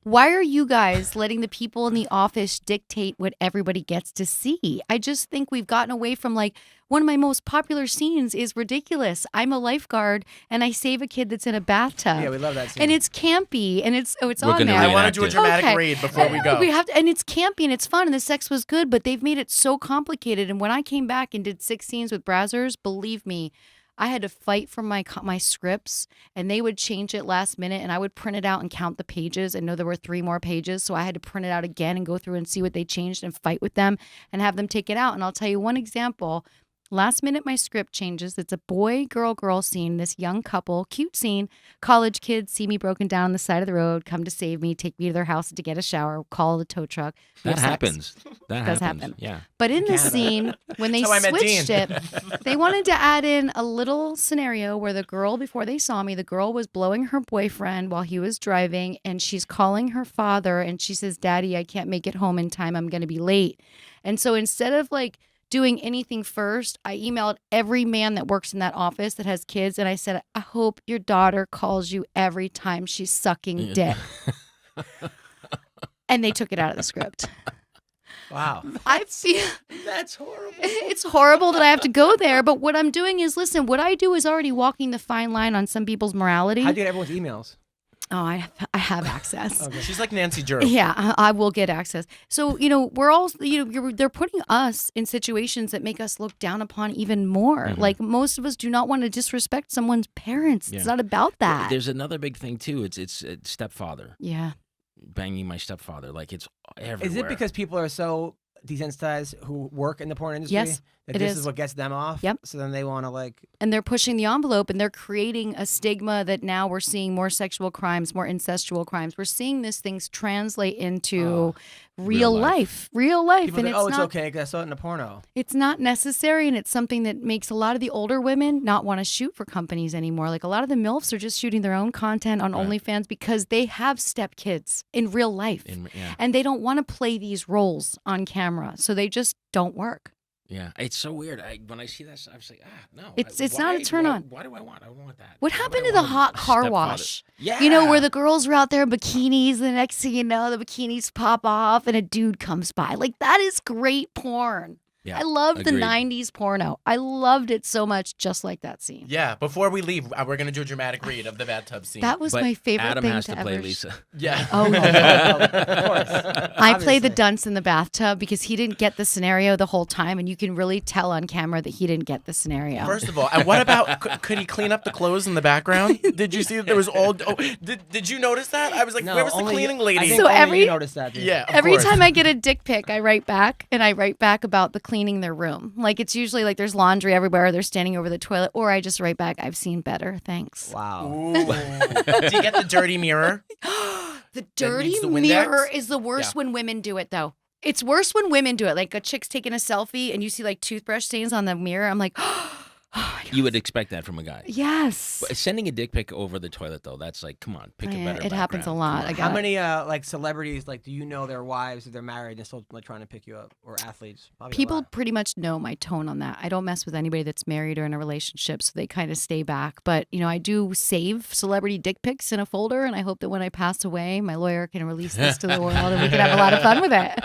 why are you guys letting the people in the office dictate what everybody gets to see? I just think we've gotten away from like one of my most popular scenes is ridiculous. I'm a lifeguard and I save a kid that's in a bathtub. Yeah, we love that scene. And it's campy and it's We're on gonna there. I reenact want to do a it. dramatic Okay. read before we go. We have to, and it's campy and it's fun and the sex was good, but they've made it so complicated. And when I came back and did 6 scenes with Brazzers, believe me, I had to fight for my scripts, and they would change it last minute, and I would print it out and count the pages and know there were 3 more pages. So I had to print it out again and go through and see what they changed and fight with them and have them take it out. And I'll tell you one example. Last minute, my script changes. It's a boy, girl scene. This young couple, cute scene. College kids see me broken down on the side of the road, come to save me, take me to their house to get a shower, call the tow truck. We That have sex. happens. That Does happens. happen. Yeah. But in this Canada. scene, when they That's how I met switched Dean. it, they wanted to add in a little scenario where the girl, before they saw me, the girl was blowing her boyfriend while he was driving, and she's calling her father, and she says, Daddy, I can't make it home in time. I'm going to be late. And so instead of like doing anything first, I emailed every man that works in that office that has kids, and I said, I hope your daughter calls you every time she's sucking dick. And they took it out of the script. Wow. I feel That's horrible. it's horrible that I have to go there, but what I'm doing is, listen, what I do is already walking the fine line on some people's morality. How'd you get everyone's emails? Oh, I have access. Okay. She's like Nancy Drew. Yeah, I will get access. So, we're all, they're putting us in situations that make us look down upon even more. Mhm. Like most of us do not want to disrespect someone's parents. Yeah. It's not about that. There's another big thing too. It's stepfather Yeah. banging my stepfather. Like it's everywhere. Is it because people are so desensitized who work in the porn industry Yes, that it this is. is what gets them off? Yep. So then they want to like. And they're pushing the envelope and they're creating a stigma that now we're seeing more sexual crimes, more incestual crimes. We're seeing these things translate into real Real life. life. Real life. People And think, it's oh, it's not okay because I saw it in a porno. It's not necessary, and it's something that makes a lot of the older women not want to shoot for companies anymore. Like a lot of the MILFs are just shooting their own content on Right. OnlyFans because they have stepkids in real life. Yeah. And they don't want to play these roles on camera, so they just don't work. Yeah, it's so weird. When I see that, I was like, no. It's not a turn on. Why do I want? I don't want that. What Why would happened I to the want hot a car stepfather? wash? Yeah. Where the girls are out there in bikinis, and the next thing you know, the bikinis pop off and a dude comes by. Like, that is great porn. Yeah, I loved the agreed. 90s porno. I loved it so much, just like that scene. Yeah, before we leave, we're going to do a dramatic read of the bathtub scene. That was But my favorite Adam thing has to to play ever Lisa. yeah. Oh, no. Of course. I played the Obviously. dunce in the bathtub because he didn't get the scenario the whole time, and you can really tell on camera that he didn't get the scenario. First of all, and what about, could he clean up the clothes in the background? Did you see that there was all, did you notice that? I was like, No, where was the only cleaning you, lady? I think So only every- you noticed that. Dude. yeah, of Every course. time I get a dick pic, I write back, and I write back about the cleaning their room. Like, it's usually like there's laundry everywhere, they're standing over the toilet, or I just write back, I've seen better, thanks. Wow. Ooh. Do you get the dirty mirror? The dirty needs the Windex? mirror is the worst Yeah. when women do it, though. It's worse when women do it. Like a chick's taking a selfie and you see like toothbrush stains on the mirror. I'm like, oh my You would expect that from a guy. Yes. But sending a dick pic over the toilet though, that's like, come on, pick a better. It happens a background. lot. Come I on. got How many like celebrities like do you know their wives or they're married and still like trying to pick you up, or athletes? Probably a People lot. pretty much know my tone on that. I don't mess with anybody that's married or in a relationship, so they kind of stay back. But, I do save celebrity dick pics in a folder, and I hope that when I pass away, my lawyer can release this to the world and we can have a lot of fun with it.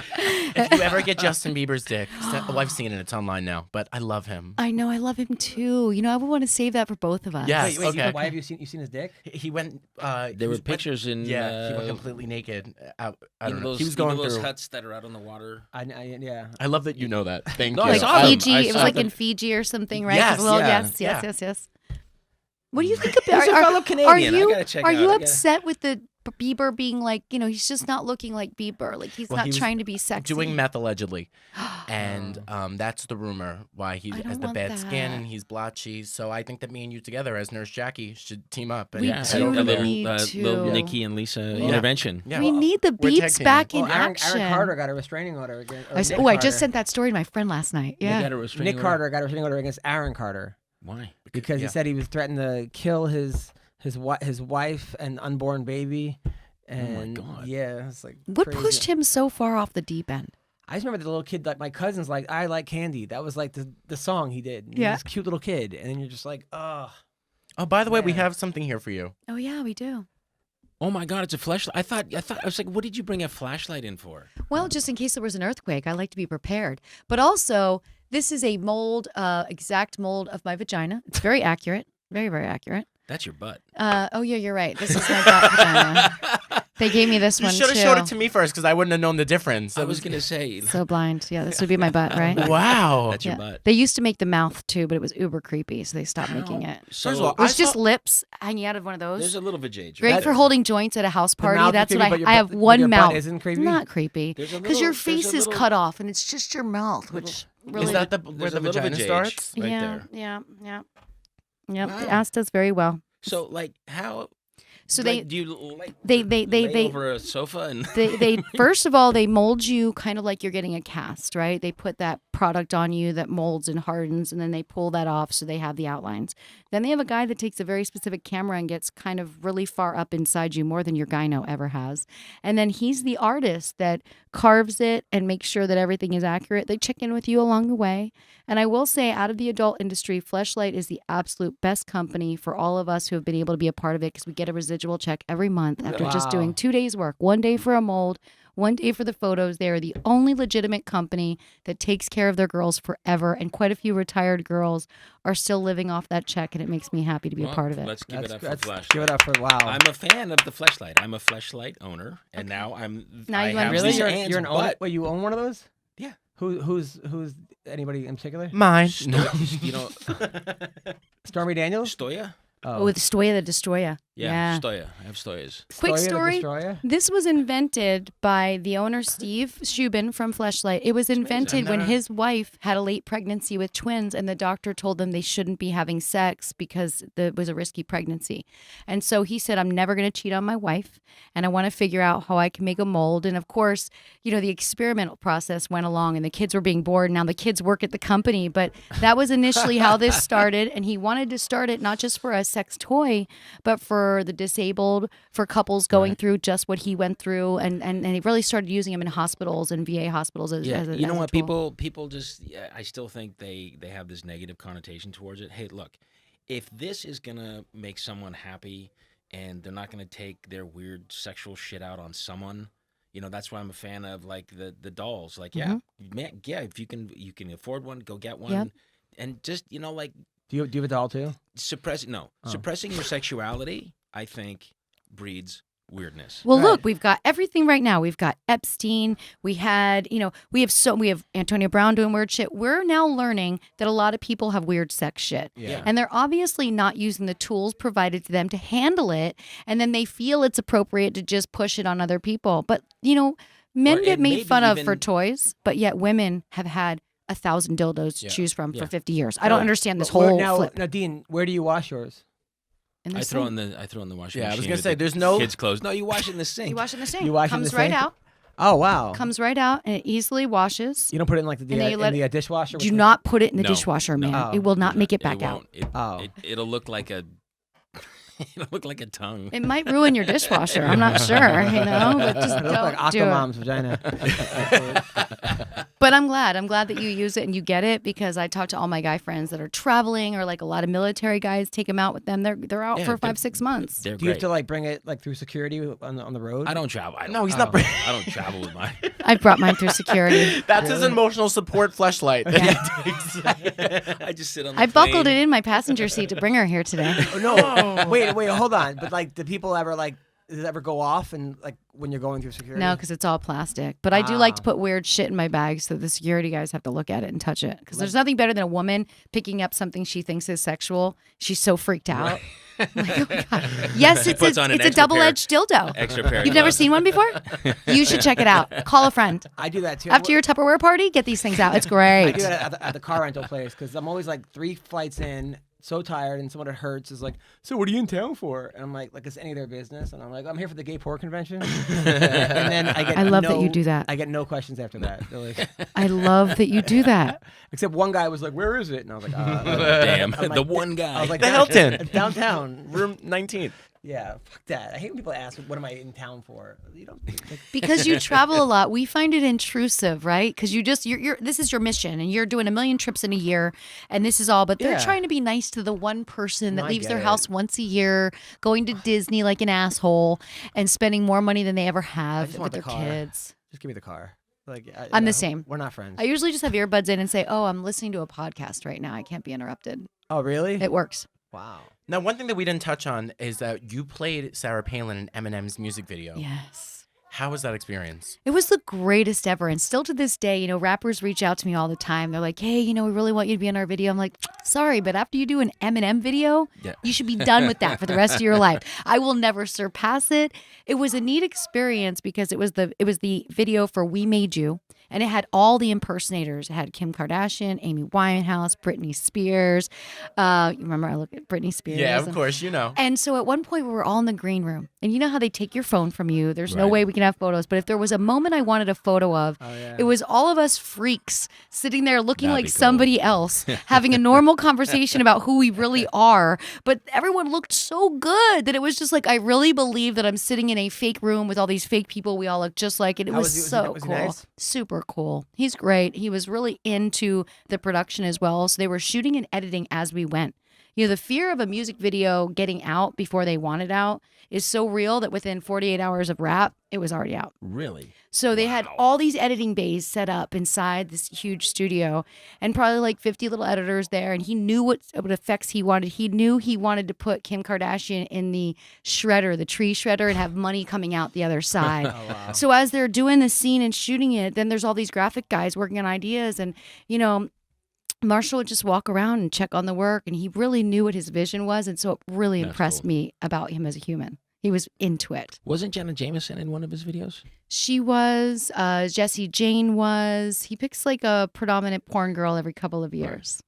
If you ever get Justin Bieber's dick, I've seen it. It's online now, but I love him. I know, I love him too. I would want to save that for both of us. Yes. Wait, Okay. why have you seen his dick? He went. There were pictures in. Yeah, he went completely naked. I don't know. Those, He was going those through. huts that are out on the water. Yeah. I love that you know that. Thank No, you. I Like saw them. Fiji. I It was saw like them. in Fiji or something, right? Yes, Well, yeah, yes. What do you think about? He's a fellow Canadian. Are you, I gotta check are out. you I gotta- upset with the Bieber being like, he's just not looking like Bieber. Like he's Well, not he was trying to be sexy. Doing meth allegedly, and that's the rumor why he I don't has the want bad skin that. and he's blotchy. So I think that me and you together as Nurse Jackie should team up. And We head do over there. need little to. Nikki and Lisa Yeah. intervention. Yeah, we need the we're tag beeps teaming. back in Well, Aaron action. Carter got a restraining order against. I just sent that story to my friend last night. They Yeah. got a restraining Nick order? Carter got a restraining order against Aaron Carter Why? because Yeah. he said he was threatened to kill his wife and unborn baby. And God. yeah, it's like What crazy. pushed him so far off the deep end? I just remember the little kid, like my cousin's like, I like candy. That was like the song he did. Yeah. This cute little kid. And then you're just like, ugh. Oh, by the way, we Man. have something here for you. Oh yeah, we do. Oh my God, it's a flashlight. I thought I was like, what did you bring a flashlight in for? Well, just in case there was an earthquake, I like to be prepared. But also, this is a mold, exact mold of my vagina. It's very accurate, very very accurate. That's your butt. Oh yeah, you're right. This is my butt vagina. They gave me this You one should have too. showed it to me first because I wouldn't have known the difference. I was gonna say. So blind. Yeah, this would be my butt, right? Wow. That's your Yeah. butt. They used to make the mouth too, but it was uber creepy, so they stopped making How? it. So, First of all, It was I just saw- lips hanging out of one of those. there's a little vajayjay. Great right for there. holding joints at a house The party. mouth is That's creepy, what but your I have butt- one your butt mouth. isn't creepy? It's not creepy There's a because your little- there's face a is little- cut off and it's just your mouth, which really Is that where There's the a little vagina vajayjay starts? right yeah, there. yeah. Yep, Wow. the ass does very well. So like how? So like, do you like they lay over a sofa and they first of all they mold you kind of like you're getting a cast, right? They put that product on you that molds and hardens, and then they pull that off so they have the outlines. Then they have a guy that takes a very specific camera and gets kind of really far up inside you, more than your gyno ever has. And then he's the artist that carves it and makes sure that everything is accurate. They check in with you along the way. And I will say, out of the adult industry, Fleshlight is the absolute best company for all of us who have been able to be a part of it, because we get a residual check every month after just Wow. doing 2 days work, 1 day for a mold, 1 day for the photos. They are the only legitimate company that takes care of their girls forever. And quite a few retired girls are still living off that check. And it makes me happy to be a Well, part of it. Let's give it up for Give flashlight. it up for wow. I'm a fan of the flashlight. I'm a flashlight owner, and now I'm. Now I you have understand. really? these You're, hands, you're an owner? but- Wait, you own one of those? Yeah. Who's anybody in particular? Mine. You know, Stormy Daniels? Stoya. Oh, with Stoya the Destroyer. Yeah, Stoya. I have Stoyas. Quick Stoya the story. Destroyer? This was invented by the owner, Steve Shubin from Fleshlight. It was invented when his wife had a late pregnancy with twins, and the doctor told them they shouldn't be having sex because it was a risky pregnancy. And so he said, I'm never going to cheat on my wife, and I want to figure out how I can make a mold. And of course, the experimental process went along, and the kids were being bored. Now the kids work at the company, but that was initially how this started. And he wanted to start it not just for a sex toy, but for the disabled, for couples going through just what he went through, and he really started using them in hospitals and VA hospitals as, Yeah, as a you know as a what? tool. People just. Yeah, I still think they have this negative connotation towards it. Hey, look, if this is gonna make someone happy, and they're not gonna take their weird sexual shit out on someone, that's why I'm a fan of like the dolls. Like, yeah, man, yeah, if you can afford one, go get one, Yep. and just like Do you have a doll too? suppressing your sexuality, I think, breeds weirdness. Well, Right. look, we've got everything right now. We've got Epstein. We had, we have Antonio Brown doing weird shit. We're now learning that a lot of people have weird sex shit. Yeah. And they're obviously not using the tools provided to them to handle it. And then they feel it's appropriate to just push it on other people. But, men Or get it made may fun be of for even- toys, but yet women have had 1,000 dildos to Yeah. choose from Yeah. for 50 years. I don't understand this Where- whole now, flip. now, Dean, where do you wash yours? in the I throw sink. in the washing Yeah, I machine. was gonna with say, the there's no- kids' clothes. No, you wash it in the sink. You wash in the sink. You wash in Comes the right sink? out. Oh wow. Comes right out and it easily washes. You don't put it in like And then you the dishwasher. Do not put it in the No. dishwasher, man. No. It will not make it back It out. won't. It'll look like a. It'll look like a tongue. It might ruin your dishwasher. I'm not sure, but just It looks like don't do it. Aquamom's vagina. But I'm glad. I'm glad that you use it and you get it because I talk to all my guy friends that are traveling or like a lot of military guys take them out with them. They're out for 5-6 months. They're Do you have great. to like bring it like through security on the road? I don't travel. No, he's not. bringing I don't travel with mine. I've brought mine through security. That's his emotional support fleshlight. I just sit on the I buckled plane. it in my passenger seat to bring her here today. Oh, no. Wait, hold on. But like, do people ever like? Does it ever go off and like when you're going through security? No, because it's all plastic. But I do like to put weird shit in my bag so the security guys have to look at it and touch it. Because there's nothing better than a woman picking up something she thinks is sexual. She's so freaked out. Like, oh my God. Yes, it's puts on an a extra double-edged dildo. Extra pair. of You've never gloves. seen one before? You should check it out. Call a friend. I do that too. After your Tupperware party, get these things out. It's I great. do that at the car rental place because I'm always like 3 flights in, so tired, and someone that hurts is like, "So what are you in town for?" And I'm like it's any of their business, and I'm like, "I'm here for the gay porn convention." And then I love that you do that. I get no questions after that. They're like, I love that you do that. except one guy was like, "Where is it?" And I was like, Damn, I'm like- the one guy. I was like, The Hilton. It's downtown. Room 19th. Yeah, fuck that. I hate when people ask, "What am I in town for?" You don't. Like, Because you travel a lot, we find it intrusive, right? Because you're this is your mission, and you're doing 1 million trips in a year, and this is all. But they're Yeah. trying to be nice to the one person that No, I leaves get their it. house once a year, going to Disney like an asshole, and spending more money than they ever have just with want their the car. kids. just give me the car. Like I'm the same. We're not friends. I usually just have earbuds in and say, "Oh, I'm listening to a podcast right now. I can't be interrupted." Oh, really? It works. Wow. Now, one thing that we didn't touch on is that you played Sarah Palin in Eminem's music video. Yes. How was that experience? It was the greatest ever. And still to this day, rappers reach out to me all the time. They're like, "Hey, we really want you to be in our video." I'm like, "Sorry, but after you do an Eminem video, you should be done with that for the rest of your life. I will never surpass it." It was a neat experience because it was the video for We Made You. And it had all the impersonators. It had Kim Kardashian, Amy Winehouse, Britney Spears. You remember I look at Britney Spears? Yeah, of and- course, you know. And so at one point we were all in the green room. And you know how they take your phone from you? There's no Right. way we can have photos. But if there was a moment I wanted a photo of, yeah. it was all of us freaks sitting there looking That'd like be cool. somebody else, having a normal conversation about who we really are. But everyone looked so good that it was just like, I really believe that I'm sitting in a fake room with all these fake people we all look just like. And it How was was he- was he- so was he cool. nice? Super cool. He's great. He was really into the production as well. So they were shooting and editing as we went. The fear of a music video getting out before they want it out is so real that within 48 hours of wrap, it was already out. Really? So they had all these editing bays set up inside this huge studio and probably like 50 little editors there. And he knew what effects he wanted. He knew he wanted to put Kim Kardashian in the shredder, the tree shredder, and have money coming out the other side. So as they're doing the scene and shooting it, then there's all these graphic guys working on ideas. And, Marshall would just walk around and check on the work. And he really knew what his vision was. And so it really That's impressed cool. me about him as a human. He was into it. Wasn't Jenna Jameson in one of his videos? She was, Jessie Jane was. He picks like a predominant porn girl every couple of years.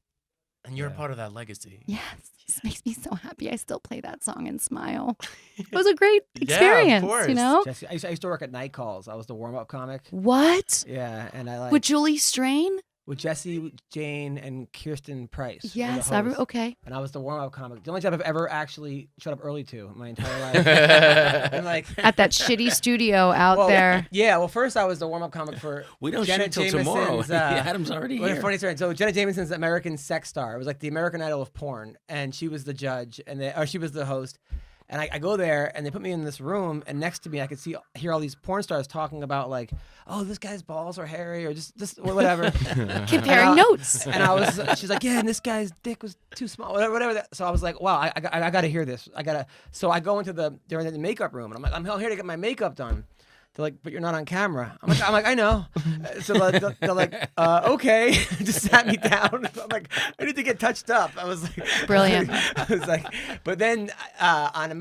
And you're a part of that legacy. Yes, it just makes me so happy. I still play that song and smile. It was a great Yeah, of experience, course. you know? Jesse, I used to work at night calls. I was the warm-up comic. What? Yeah, and I like With Julie Strain? with Jesse, Jane, and Kirsten Price. were the Yes, hosts. okay. And I was the warm-up comic. The only job I've ever actually showed up early to in my entire life. And like, At that shitty studio out well, there. Yeah, well, first I was the warm-up comic for We don't Janet shoot till tomorrow. Jameson's, Adam's already What a here. funny story. So Jenna Jameson's American Sex Star. It was like the American Idol of porn, and she was the judge, or she was the host. And I go there, and they put me in this room, and next to me, I could hear all these porn stars talking about like, oh, this guy's balls are hairy, or just whatever. Comparing notes. And she's like, yeah, and this guy's dick was too small, whatever. So I was like, wow, I got to hear this. So I go into the makeup room, and I'm like, I'm here to get my makeup done. They're like, but you're not on camera. I'm like, I know. So they're like, okay, just sat me down. I'm like, I need to get touched up. I was like, Brilliant. I was like, but then on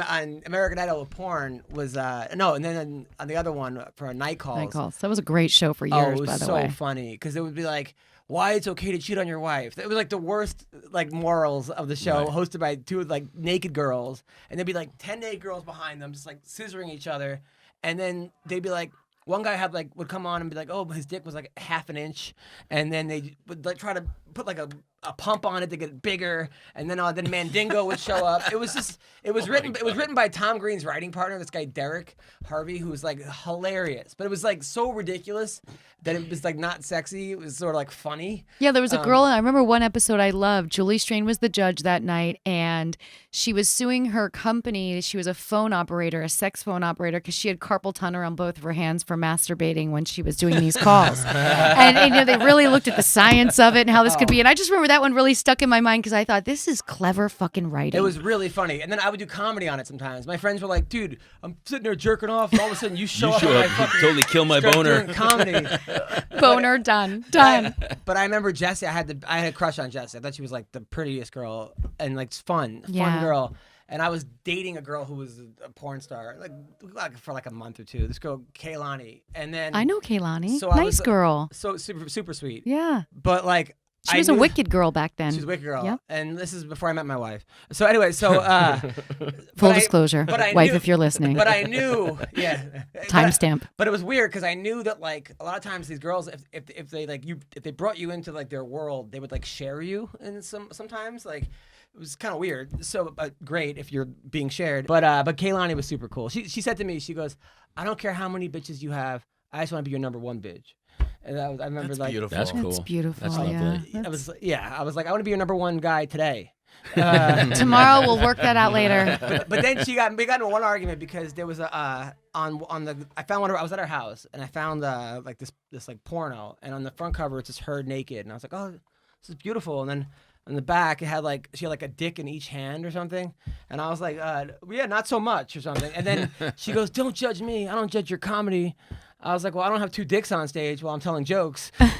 American Idol of porn was no, and then on the other one for Night Calls. Night Calls. That was a great show for Oh, years, it was by the so way. funny because it would be like, why it's okay to cheat on your wife. It was like the worst like morals of the show, Right. hosted by two like naked girls, and there'd be like 10 naked girls behind them, just like scissoring each other, and then they'd be like, one guy would come on and be like, oh, his dick was like half an inch, and then they would like try to put like a pump on it to get it bigger, and then Mandingo would show up. It was written by Tom Green's writing partner, this guy Derek Harvey, who was like hilarious, but it was like so ridiculous that it was like not sexy. It was sort of like funny. Yeah, there was a girl, and I remember one episode I loved. Julie Strain was the judge that night, and she was suing her company. She was a phone operator, a sex phone operator, because she had carpal tunnel on both of her hands for masturbating when she was doing these calls. And they really looked at the science of it and how this could be. And I just remember that one really stuck in my mind because I thought, this is clever fucking writing. It was really funny. And then I would do comedy on it sometimes. My friends were like, dude, I'm sitting there jerking off, and all of a sudden you show up and I fucking totally kill my start boner. doing comedy. Boner done. But I remember Jessie. I had a crush on Jessie. I thought she was like the prettiest girl and like fun girl. And I was dating a girl who was a porn star, like for like a month or two. This girl Kaylani, and then I know Kaylani. So I nice girl. So super sweet. Yeah. But like she was a wicked girl back then. She was a wicked girl. Yep. And this is before I met my wife. So anyway, Full disclosure, wife, if you're listening. But I knew, yeah. Timestamp. But it was weird because I knew that like a lot of times these girls, if they brought you into like their world, they would like share you, and sometimes like. It was kind of weird. So great if you're being shared. But Kaylani was super cool. She said to me, she goes, I don't care how many bitches you have. I just want to be your number one bitch. And I remember That's like beautiful. That's cool. That's beautiful. That's lovely. Yeah. I was like, I want to be your number one guy today. Tomorrow we'll work that out later. But then we got into one argument because there was I found one. I was at her house and I found like this like porno, and on the front cover it's just her naked, and I was like, oh, this is beautiful. And then on the back it had like she had like a dick in each hand or something, and I was like, yeah, not so much or something. And then she goes, don't judge me. I don't judge your comedy. I was like, well, I don't have two dicks on stage while I'm telling jokes. And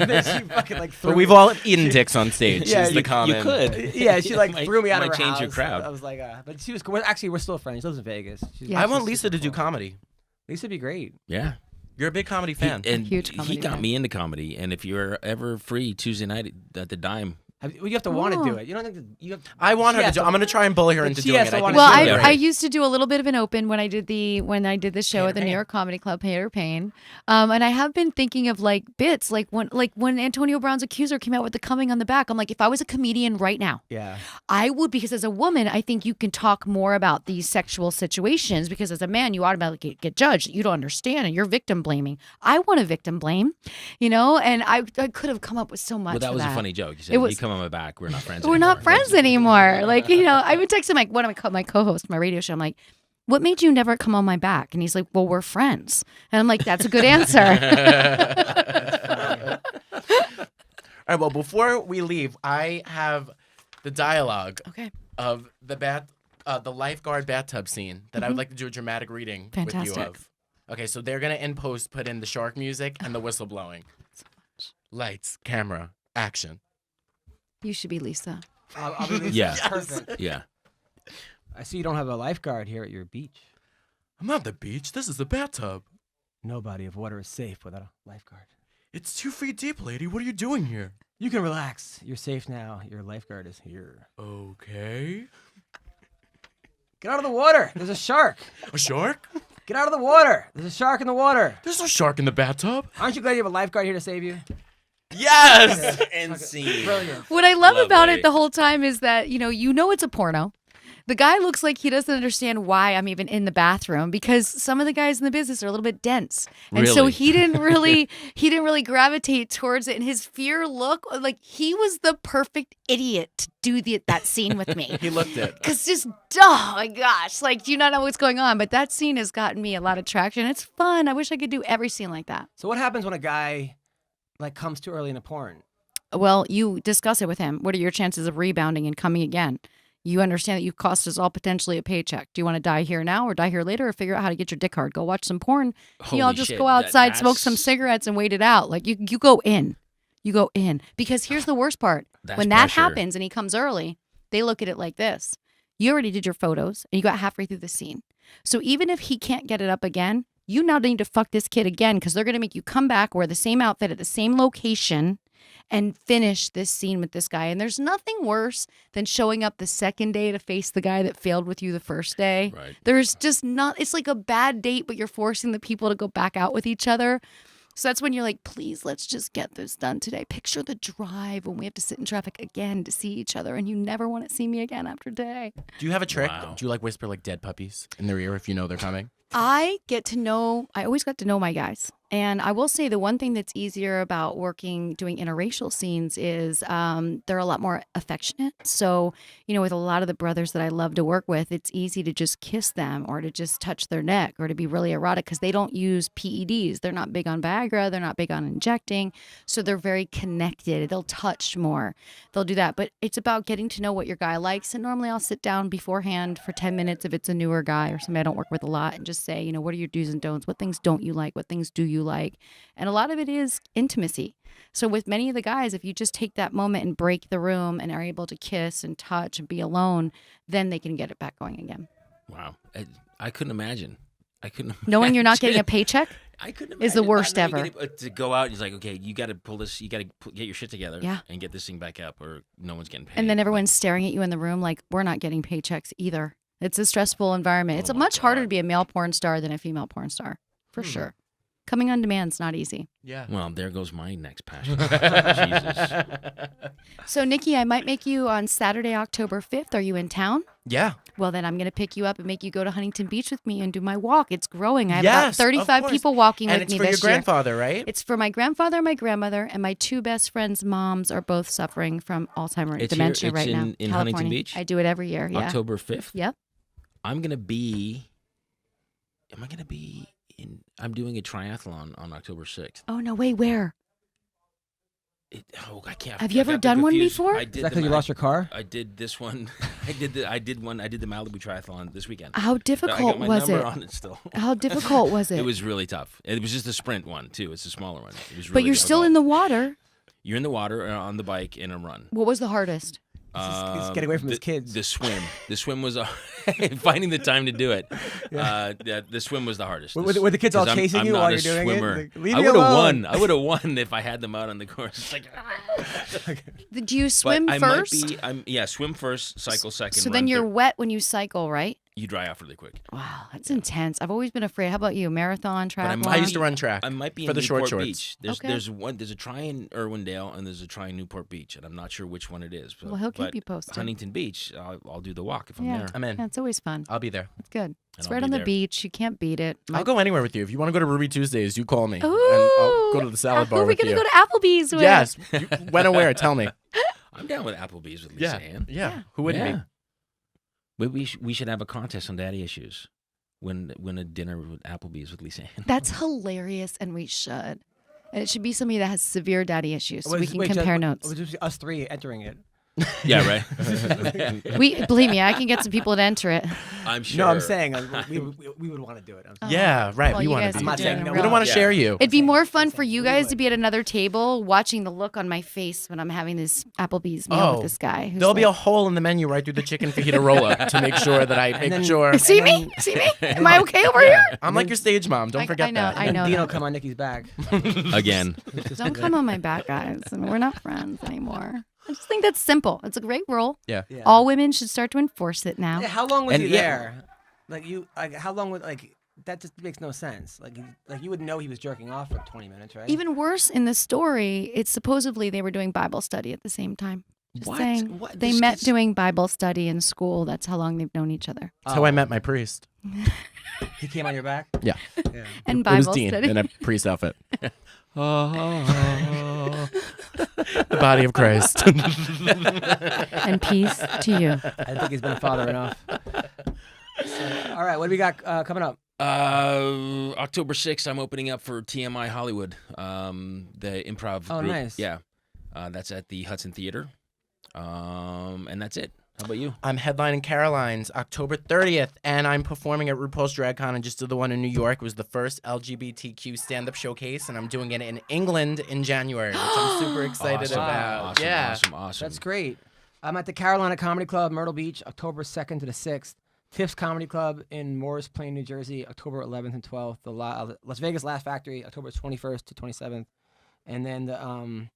then she fucking like threw But we've all eaten dicks on stage. Yeah, is the comment. You could. Yeah, she like threw me out of might her change house. your crowd. I was like, but she was cool. Actually, we're still friends. She lives in Vegas. Yeah. I want she's Lisa super to do cool. comedy. Lisa'd be great. Yeah. You're a big comedy fan. And Huge he comedy got fan. me into comedy. And if you're ever free Tuesday night at the Dime, You have to want to Oh. do it. You don't think you have. I want her to do. I'm going to try and bully her But into she doing has it. to I wanna think Well, she'll do do it. I it. used to do a little bit of an open when I did the show at the New York Comedy Club, Hater Pain, and I have been thinking of like bits like when Antonio Brown's Accuser came out with the coming on the back. I'm like, if I was a comedian right now, Yeah. I would, because as a woman, I think you can talk more about these sexual situations, because as a man, you automatically get judged. You don't understand, and you're victim blaming. I want to victim blame, and I could have come up with so much. well, that for was that. a funny joke. You said, It was- you come on my back. We're not friends We're anymore. not friends anymore. Like, I would text him like one of my co-hosts, my radio show. I'm like, what made you never come on my back? And he's like, well, we're friends. And I'm like, that's a good answer. All right, well, before we leave, I have the dialogue Okay. of the lifeguard bathtub scene that I would like to do a dramatic reading with Fantastic. you of. Okay, so they're going to in post put in the shark music and the whistle blowing. Lights, camera, action. You should be Lisa. I'll be Lisa. Yeah. Perfect. Yeah. I see you don't have a lifeguard here at your beach. I'm not at the beach. This is the bathtub. No body of water is safe without a lifeguard. It's 2 feet deep, lady. What are you doing here? You can relax. You're safe now. Your lifeguard is here. Okay. Get out of the water. There's a shark. A shark? Get out of the water. There's a shark in the water. There's no shark in the bathtub. Aren't you glad you have a lifeguard here to save you? Yes! And scene. Brilliant. What I love about Lovely. it the whole time is that, you know it's a porno. The guy looks like he doesn't understand why I'm even in the bathroom, because some of the guys in the business are a little bit dense. And so Really? he didn't really gravitate towards it. And his fear look, like he was the perfect idiot to do that scene with me. He looked it. Because just, oh my gosh, like, do you not know what's going on? But that scene has gotten me a lot of traction. It's fun. I wish I could do every scene like that. So what happens when a guy like comes too early in a porn? Well, you discuss it with him. What are your chances of rebounding and coming again? You understand that you cost us all potentially a paycheck. Do you want to die here now or die here later, or figure out how to get your dick hard? Go watch some porn. Holy Y'all just shit, go outside, smoke that's- some cigarettes, and wait it out. Like you go in. You go in. Because here's the worst part. That's When that pressure. happens and he comes early, they look at it like this. You already did your photos and you got halfway through the scene. So even if he can't get it up again, you now need to fuck this kid again, because they're going to make you come back, wear the same outfit at the same location, and finish this scene with this guy. And there's nothing worse than showing up the second day to face the guy that failed with you the first day. Right. There's just not, it's like a bad date, but you're forcing the people to go back out with each other. So that's when you're like, please, let's just get this done today. Picture the drive when we have to sit in traffic again to see each other, and you never want to see me again after today. Do you have a trick? Wow. Do you like whisper like dead puppies in their ear if you know they're coming? I always got to know my guys. And I will say the one thing that's easier about doing interracial scenes is they're a lot more affectionate. So, with a lot of the brothers that I love to work with, it's easy to just kiss them or to just touch their neck or to be really erotic because they don't use PEDs. They're not big on Viagra. They're not big on injecting. So they're very connected. They'll touch more. They'll do that. But it's about getting to know what your guy likes. And normally I'll sit down beforehand for 10 minutes if it's a newer guy or somebody I don't work with a lot and just say, what are your do's and don'ts? What things don't you like? What things do you like? And a lot of it is intimacy. So with many of the guys, if you just take that moment and break the room and are able to kiss and touch and be alone, then they can get it back going again. Wow. I couldn't imagine. Knowing you're not getting a paycheck I couldn't is the imagine worst not knowing ever. to go out, he's like, okay, you got to pull this, you got to get your shit together Yeah. and get this thing back up or no one's getting paid. And then everyone's staring at you in the room like, we're not getting paychecks either. It's a stressful environment. It's Oh my much harder God. to be a male porn star than a female porn star, for sure. Coming on demand's not easy. Yeah. Well, there goes my next passion. Jesus. So, Nikki, I might make you on Saturday, October 5th. Are you in town? Yeah. Well, then I'm going to pick you up and make you go to Huntington Beach with me and do my walk. It's growing. I have Yes, about of 35 course. people walking And with it's me for your this year. grandfather, right? It's for my grandfather and my grandmother, and my two best friends' moms are both suffering from Alzheimer's It's dementia here- right it's now. in Huntington California. Beach? I do it every year. Yeah. October 5th. Yep. Am I going to be I'm doing a triathlon on October 6th. Oh no! Wait, where? I can't. Have you I ever got done one confused. before? I Is did that because you lost your car? I did this one. I did the Malibu triathlon this weekend. How I difficult got my was number it? on it still. How difficult was it? It was really tough. It was just a sprint one too. It's a smaller one. It was really but you're still in difficult. the water. You're in the water on the bike in a run. What was the hardest? He's getting away from his kids. The swim. The swim was finding the time to do it. The swim was the hardest. Were the kids all 'Cause chasing I'm you not while a you're doing swimmer. it? Like, leave I me would have alone. won. I would have won if I had them out on the course. It's like, Did you swim but first? swim first, cycle second. So run then you're third. wet when you cycle, right? You dry off really quick. Wow, that's intense. I've always been afraid. How about you? Marathon, But I triathlon? I used to run track. I might be for in the short Newport shorts. Beach. There's Okay. there's a try in Irwindale and there's a try in Newport Beach, and I'm not sure which one it is. But, Well, he'll keep but you posted. Huntington Beach, I'll do the walk if I'm Yeah. there. I'm in. Yeah, it's always fun. I'll be there. It's good. It's I'll right be on the there. beach. You can't beat it. I'll go anywhere with you. If you want to go to Ruby Tuesdays, you call me. Ooh, And I'll go to the salad bar Who are we with gonna you. go to Applebee's with? Yes. When or where? Tell me. I'm down with Applebee's with Yeah. Lisa Ann. Yeah. Who wouldn't Yeah. But we should have a contest on daddy issues. Win a dinner with Applebee's with Lisa Ann. That's hilarious, and we should. And it should be somebody that has severe daddy issues, so Wait, we can wait, compare just- notes. It was just us three entering it. Yeah, right. Believe me, I can get some people to enter it. I'm sure. No, I'm saying we would want to do it. Oh. Yeah, right. Well, we you want guys to are be. I'm not doing saying a no, We real- don't want to Yeah. share you. It'd be more fun for saying you we guys would. to be at another table watching the look on my face when I'm having this Applebee's meal with this guy. Who's There'll be a like, hole in the menu right through the chicken fajita roll up to make sure that I And make then- sure. See me? See me? Am I okay over here? I'm like your stage mom. Don't forget I know. that. I know. Dean will that. come on Nikki's back. Again. Don't come on my back, guys. I mean, we're not friends anymore. I just think that's simple. It's a great rule. Yeah. Yeah. All women should start to enforce it now. Yeah, how long was And he yeah. there? How long would that just makes no sense. You would know he was jerking off for 20 minutes, right? Even worse, in the story, it's supposedly they were doing Bible study at the same time. Just What? saying. What? They This met gets- doing Bible study in school. That's how long they've known each other. That's how I met my priest. He came on your back. Yeah. Yeah. And It was Bible Dean study. in a priest outfit. The body of Christ. And peace to you. I think he's been a father enough. All right, what do we got coming up? October 6th, I'm opening up for TMI Hollywood, the improv Oh, group. nice. Yeah. That's at the Hudson Theater. And that's it. How about you? I'm headlining Caroline's October 30th, and I'm performing at RuPaul's Drag Con and just did the one in New York. It was the first LGBTQ stand-up showcase, and I'm doing it in England in January, which I'm super excited Awesome. about. Awesome, Yeah. awesome. That's great. I'm at the Carolina Comedy Club, Myrtle Beach, October 2nd to the 6th. Tiff's Comedy Club in Morris Plain, New Jersey, October 11th and 12th. The Las Vegas Laugh Factory, October 21st to 27th. And then the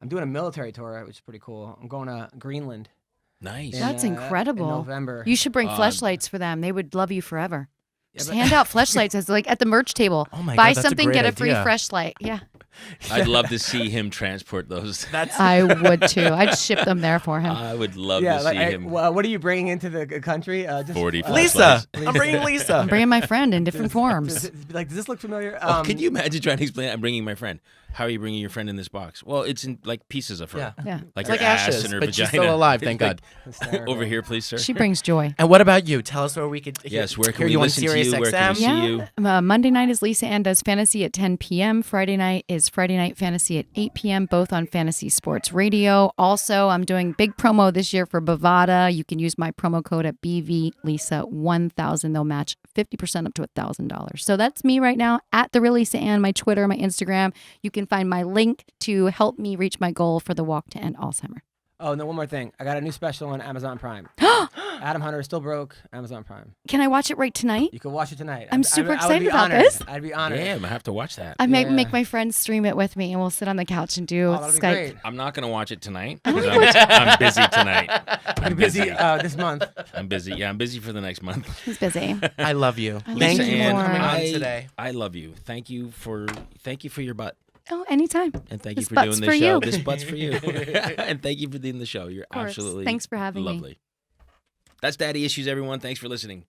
I'm doing a military tour, which is pretty cool. I'm going to Greenland. Nice. in, That's in incredible. November. You should bring Uh, fleshlights for them. They would love you forever. Yeah, Just but- hand out fleshlights as like at the merch table. Oh my Buy God, that's a something, great get a free idea. fleshlight. Yeah, I'd love to see him transport those. That's I would too. I'd ship them there for him. I would love yeah, to like, see him. what are you bringing into the country? Just 40 Lisa. fleshlights. I'm bringing Lisa. I'm bringing my friend in different forms. Does this look familiar? Oh, could you imagine trying to explain? I'm bringing my friend. How are you bringing your friend in this box? Well, it's in like pieces of her. Yeah. Yeah, Like It's like her ass ashes, and her but vagina. she's still alive, thank Like, God. over here, please, sir. she brings joy. And what about you? Tell us where we could Yes, where can hear we you on listen to Sirius you? Where can we XM. see you? Monday night is Lisa Ann does fantasy at 10 p.m. Friday night is Friday Night Fantasy at 8 p.m., both on Fantasy Sports Radio. Also, I'm doing big promo this year for Bovada. You can use my promo code at BVLisa1000. They'll match 50% up to $1,000. So that's me right now at The Real Lisa Ann, my Twitter, my Instagram. You can find my link to help me reach my goal for the walk to end Alzheimer. Oh, no, one more thing. I got a new special on Amazon Prime. Adam Hunter is still broke. Amazon Prime. Can I watch it right tonight? You can watch it tonight. I'm I super would excited be about honored. this. I'd be honored. Damn, I have to watch that. I might Yeah. make my friends stream it with me, and we'll sit on the couch and do Oh, that'd be Skype. great. I'm not gonna watch it tonight because I'm busy tonight. I'm You're busy busy. this month. I'm busy. Yeah, I'm busy for the next month. He's busy. I love you. I love Thank you you for more. coming on I, today. I love you. Thank you for your butt. Oh, anytime. And thank This you for butt's doing the for show. you. This butt's for you. And thank you for doing the show. You're Of course. absolutely Thanks for having me. lovely. That's Daddy Issues, everyone. Thanks for listening.